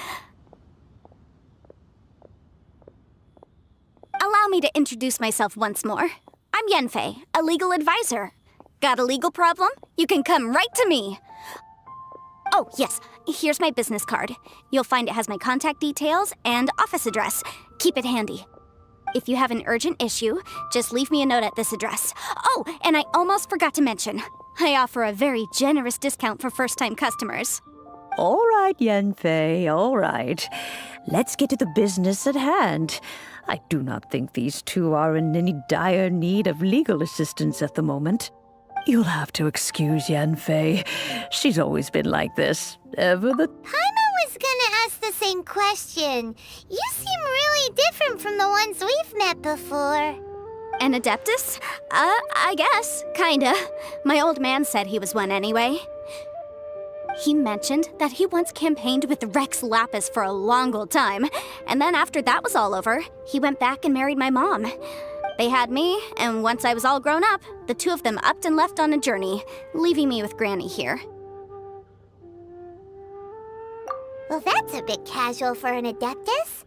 Allow me to introduce myself once more. I'm Yenfei, a legal advisor. Got a legal problem? You can come right to me. Oh, yes, here's my business card. You'll find it has my contact details and office address. Keep it handy. If you have an urgent issue, just leave me a note at this address. Oh, and I almost forgot to mention, I offer a very generous discount for first-time customers. All right, Yenfei, all right. Let's get to the business at hand. I do not think these two are in any dire need of legal assistance at the moment. You'll have to excuse Yenfei. She's always been like this. Paimon was gonna ask the same question. You seem really different from the ones we've met before. An Adeptus? I guess. Kinda. My old man said he was one anyway. He mentioned that he once campaigned with Rex Lapis for a long old time, and then after that was all over, he went back and married my mom. They had me, and once I was all grown up, the two of them upped and left on a journey, leaving me with Granny here. Well, that's a bit casual for an Adeptus.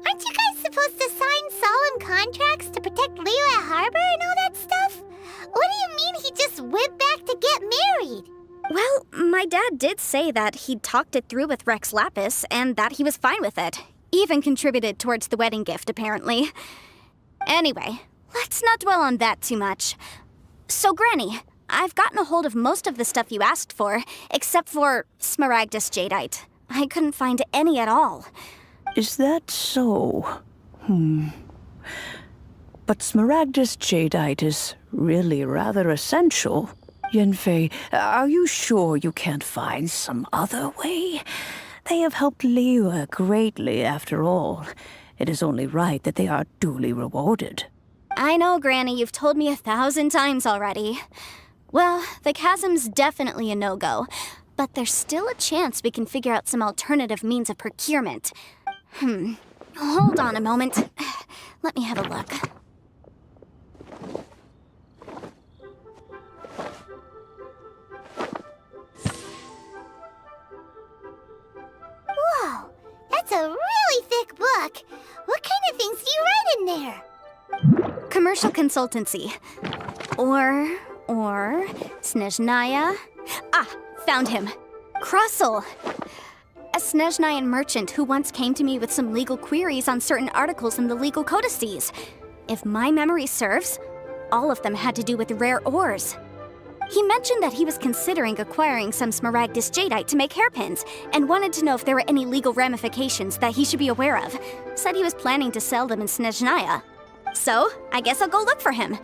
Aren't you guys supposed to sign solemn contracts to protect Liyue Harbor and all that stuff? What do you mean he just went back to get married? Well, my dad did say that he'd talked it through with Rex Lapis and that he was fine with it. Even contributed towards the wedding gift, apparently. Anyway, Let's not dwell on that too much. So, Granny, I've gotten a hold of most of the stuff you asked for, except for Smaragdus Jadeite. I couldn't find any at all. Is that so? But Smaragdus Jadeite is really rather essential. Yenfei, are you sure you can't find some other way? They have helped Liyue greatly, after all. It is only right that they are duly rewarded. I know, Granny, you've told me 1,000 times already. Well, the chasm's definitely a no-go, but there's still a chance we can figure out some alternative means of procurement. Hold on a moment. Let me have a look. Whoa, that's a really thick book. What kind of things do you write in there? Commercial consultancy. Or Snezhnaya. Ah, found him. Krusell. A Snezhnayan merchant who once came to me with some legal queries on certain articles in the legal codices. If my memory serves, all of them had to do with rare ores. He mentioned that he was considering acquiring some Smaragdus Jadeite to make hairpins, and wanted to know if there were any legal ramifications that he should be aware of. Said he was planning to sell them in Snezhnaya. So, I guess I'll go look for him.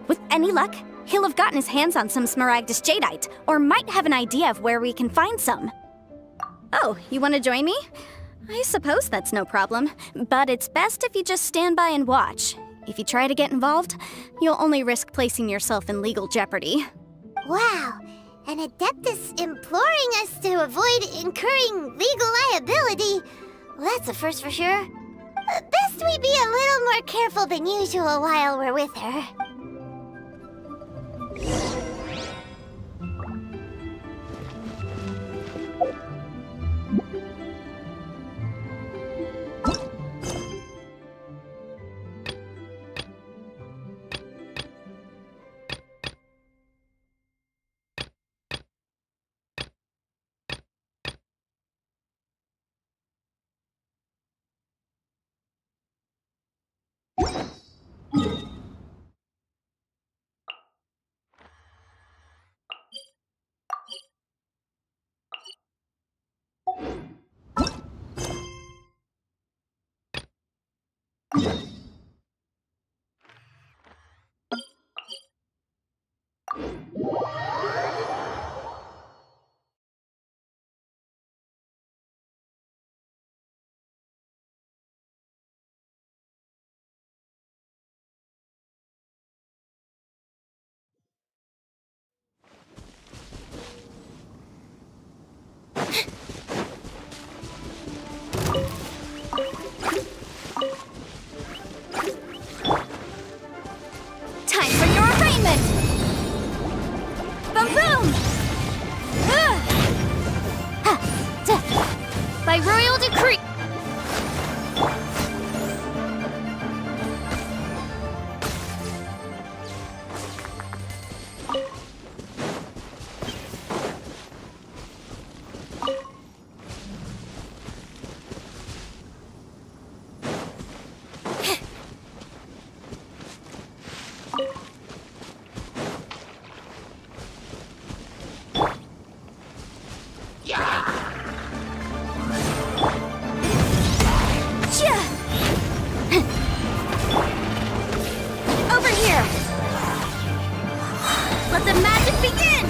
With any luck, he'll have gotten his hands on some Smaragdus Jadeite, or might have an idea of where we can find some. Oh, you want to join me? I suppose that's no problem, but it's best if you just stand by and watch. If you try to get involved, you'll only risk placing yourself in legal jeopardy. Wow, an Adeptus imploring us to avoid incurring legal liability. Well, that's a first for sure. Best we be a little more careful than usual while we're with her. Time for your arraignment! Boom boom! By royal decree! Over here! Let the magic begin!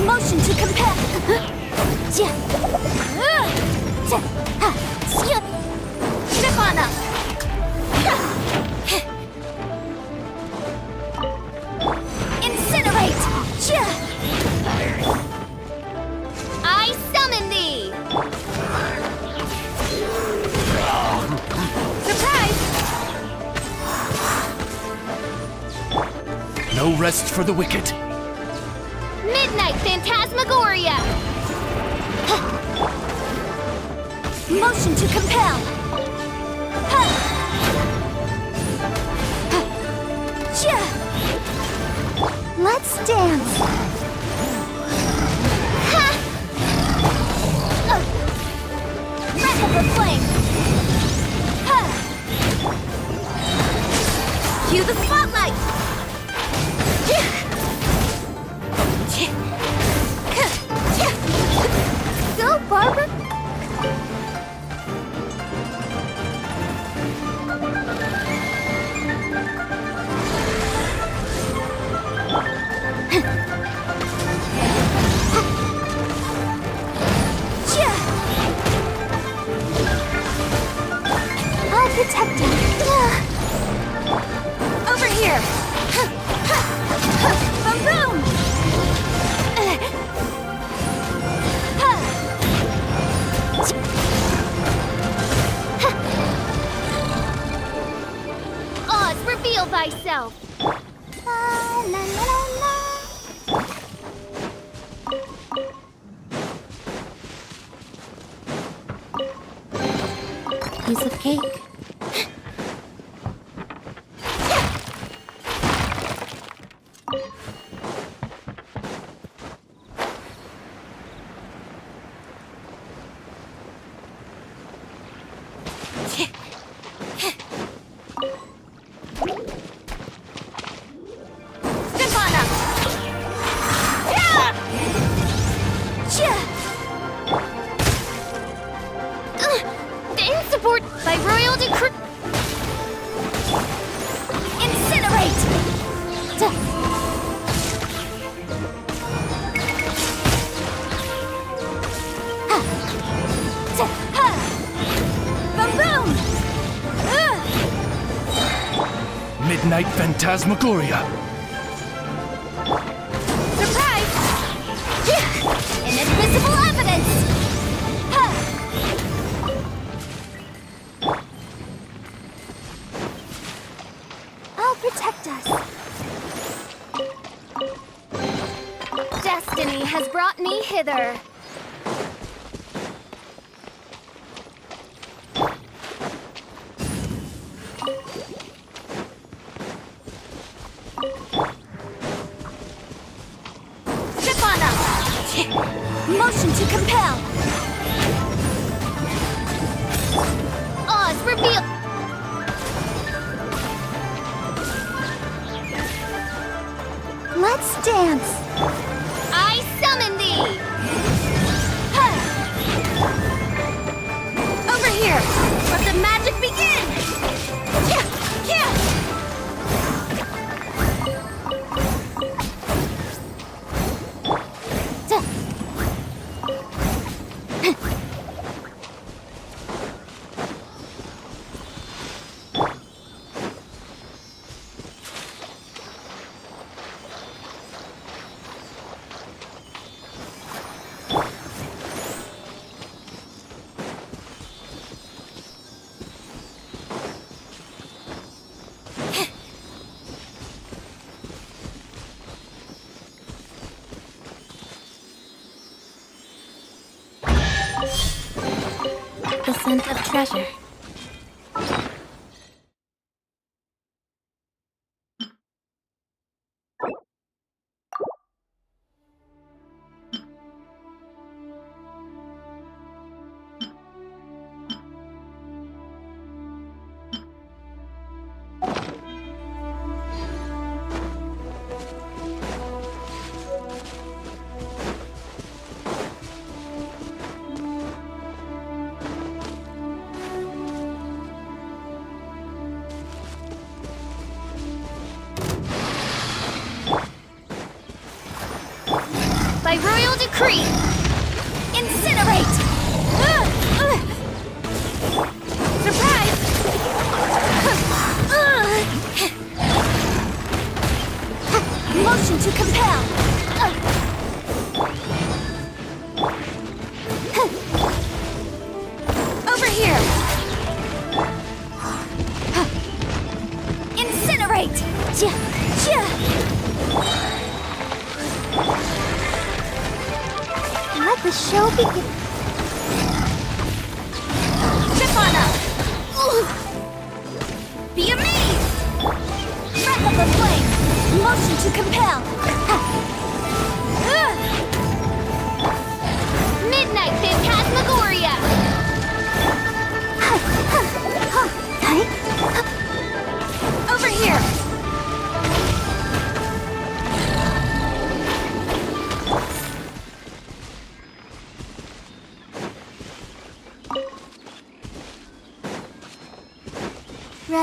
Motion to compel! Nirvana! Incinerate! I summon thee! Surprise! No rest for the wicked. Midnight Phantasmagoria! Motion to compel! Let's dance! Cue the spotlight! Go, Barbara! I'll protect him. Over here. Boom, boom. Oz, reveal thyself. La, la, la, la. Piece of cake. Support by royal decree. Incinerate! Boom boom! Midnight Phantasmagoria. Surprise! Inadmissible evidence! Protect us. Destiny has brought me hither. Stefana! Motion to compel. Oz, reveal. Let's dance. I summon thee. Huh. Over here. Let the magic begin. Yeah, yeah. The scent of treasure. By royal decree, incinerate! Surprise! Motion to compel! Over here! Incinerate! Let the show begin. Stefana! Be amazed! Breath of the flame! Motion to compel! Midnight Phantasmagoria! Over here!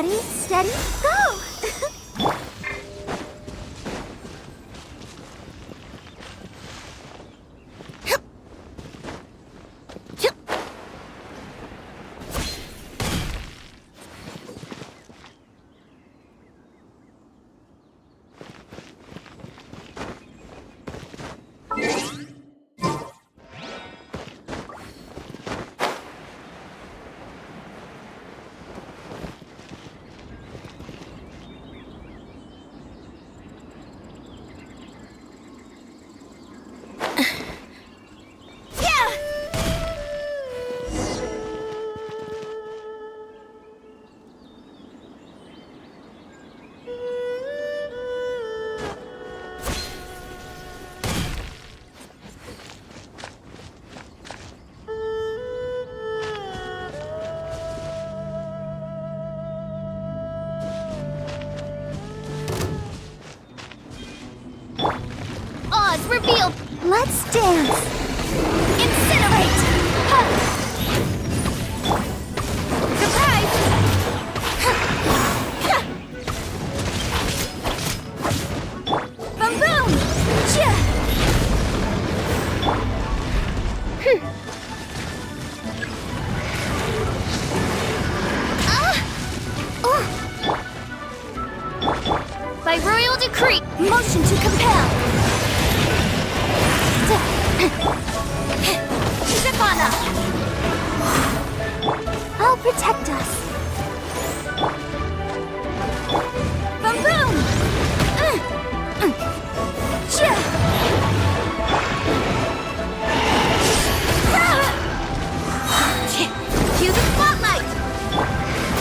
Ready, steady, go! Oz revealed! Let's dance! Incinerate! Ha! Surprise! Ha! Ha! Boom boom! Chia! By royal decree, motion to compel. Stefana! I'll protect us. Boom boom! Chia! Cue the spotlight!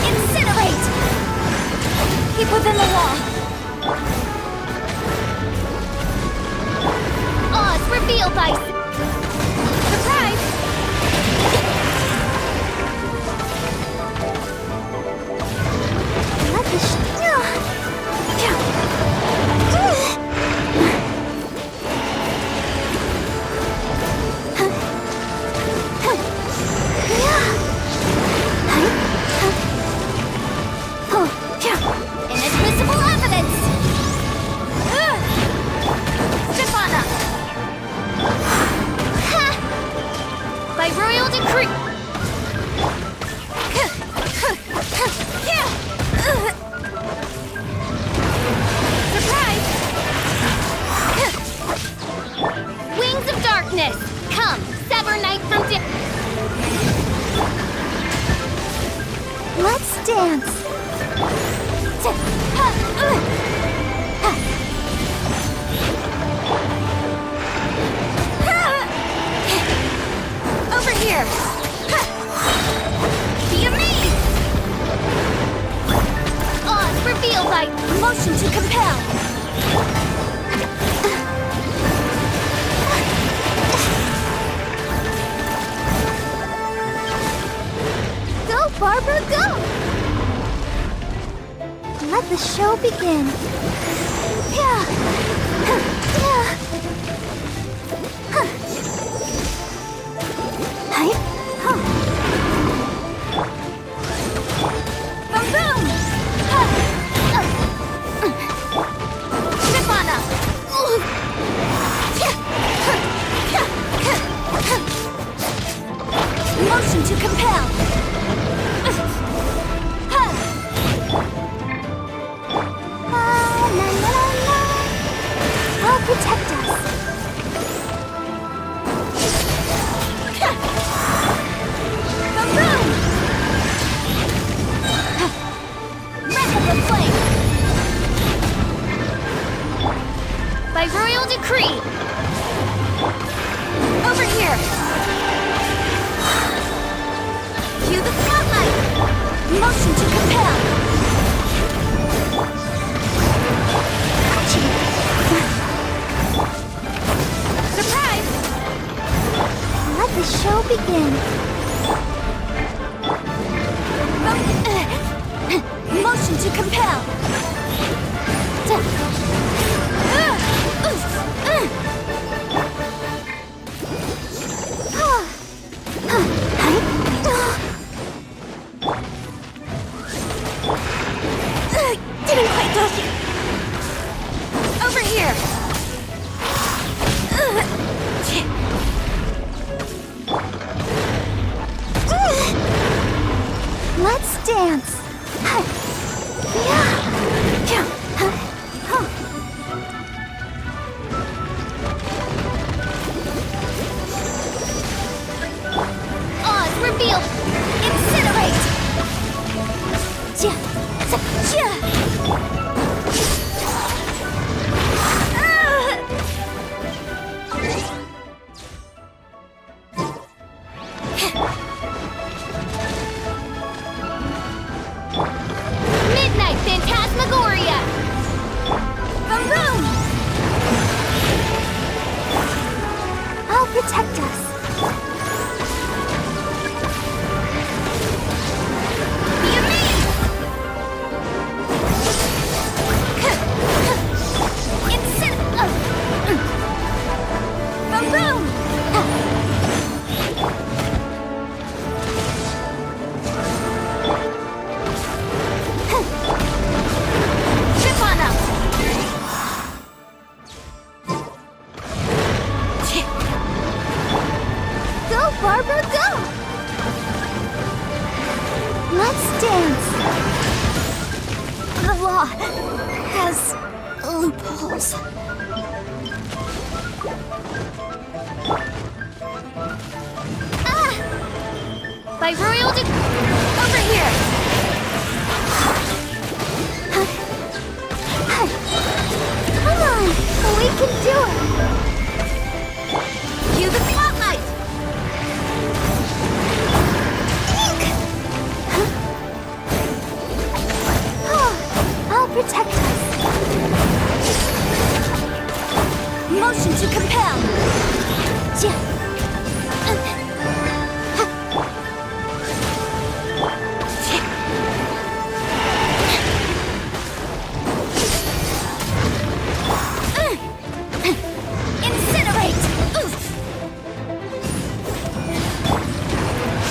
Incinerate! Keep within the wall. Oz revealed by surprise! Let the inadmissible evidence! Stefana! By royal decree! Surprise! Wings of darkness! Come, sever night from day! Let's dance! Over here! Be amazed! Oz revealed by motion to compel! Go, Barbara, go! Let the show begin. Yeah. Yeah. Hi. Boom boom. Stefana. Motion to compel. I'll protect us. Boom boom! Wreck of the flame! By royal decree! Over here! Cue the spotlight! Motion to compel! Surprise! Let the show begin. Motion to compel. Let's dance. Oz revealed! Incinerate! Midnight Phantasmagoria! Boom! I'll protect us. Be amazed! Boom! Trip on up! Go, Barbara, go! Let's dance. The law has loopholes. By royal over here! Come on, we can do it. Cue the spotlight! I'll protect us. Motion to compel! Incinerate!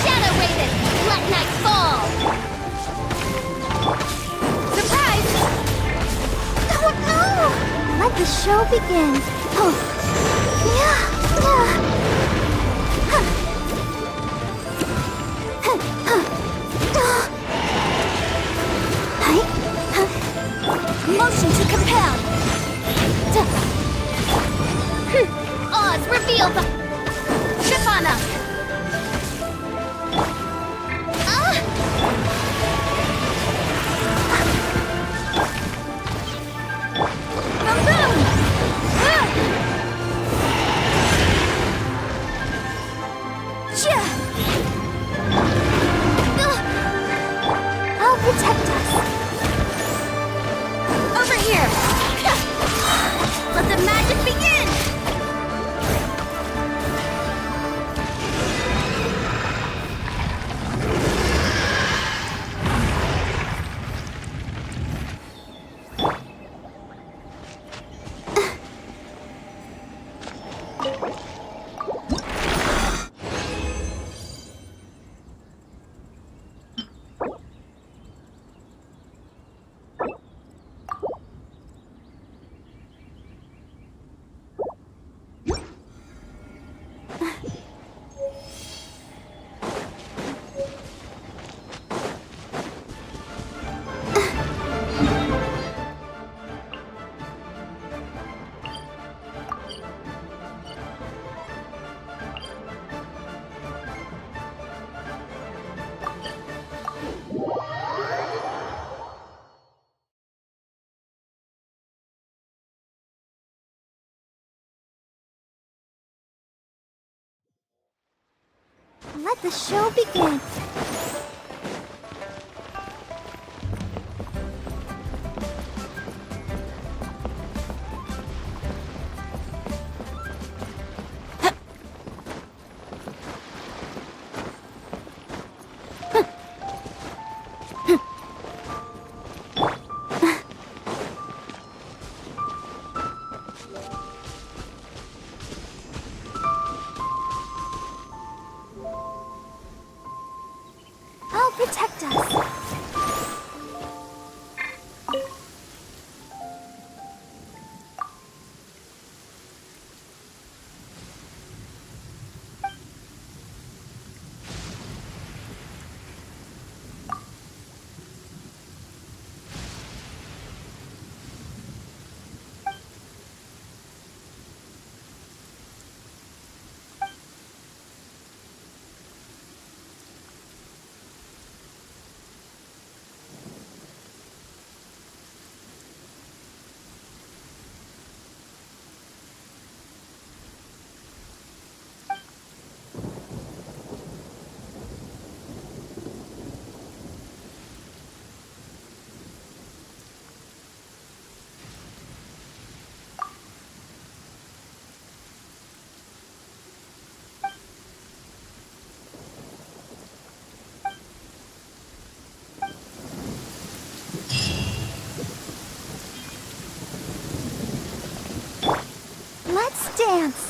Shadow Raven! Let night fall! Surprise! Oh no! Let the show begin. Oh. Motion to compel! Oz, reveal the... Trip on up! Boom! I'll protect us. Over here! Let the magic begin! Let the show begin. dance!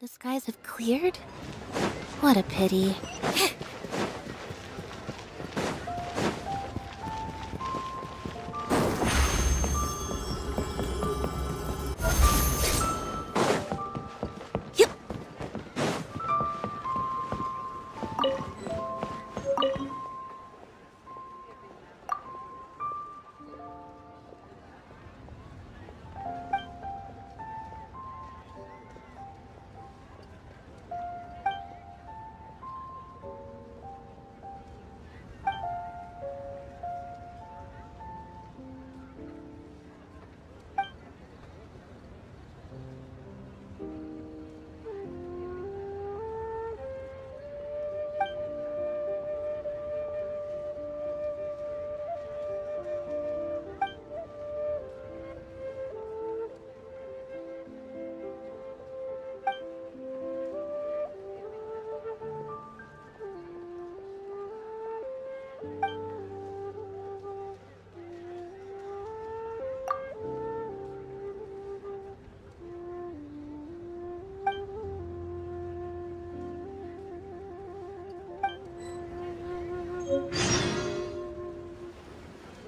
The skies have cleared? What a pity.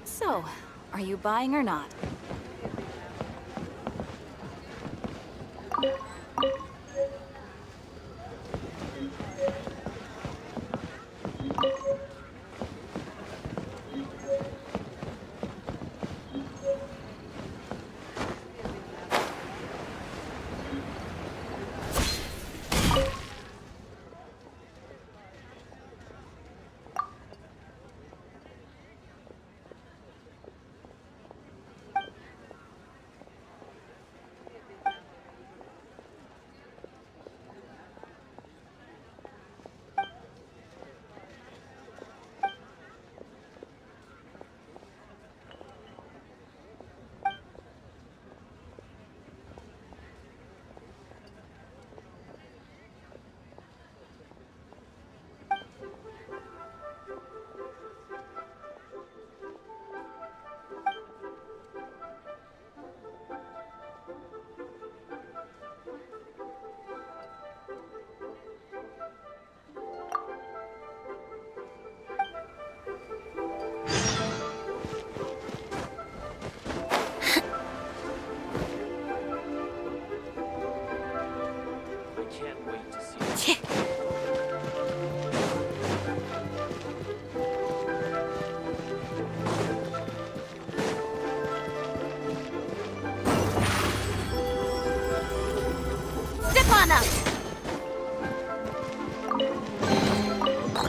So, are you buying or not? Step on up!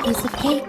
Piece of cake.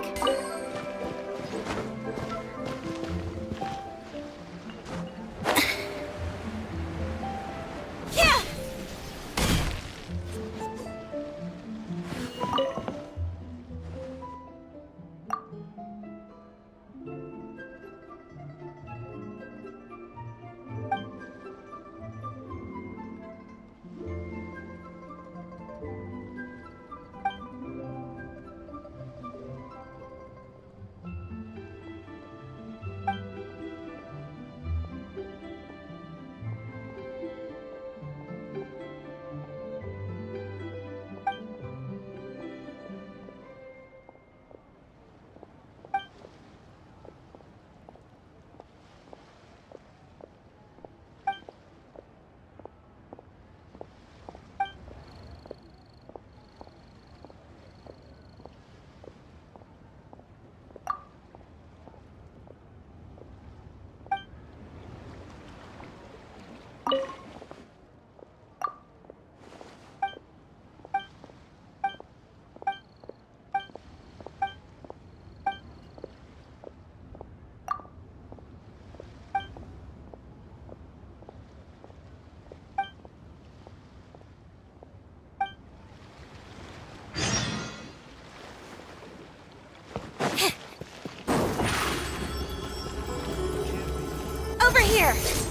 here!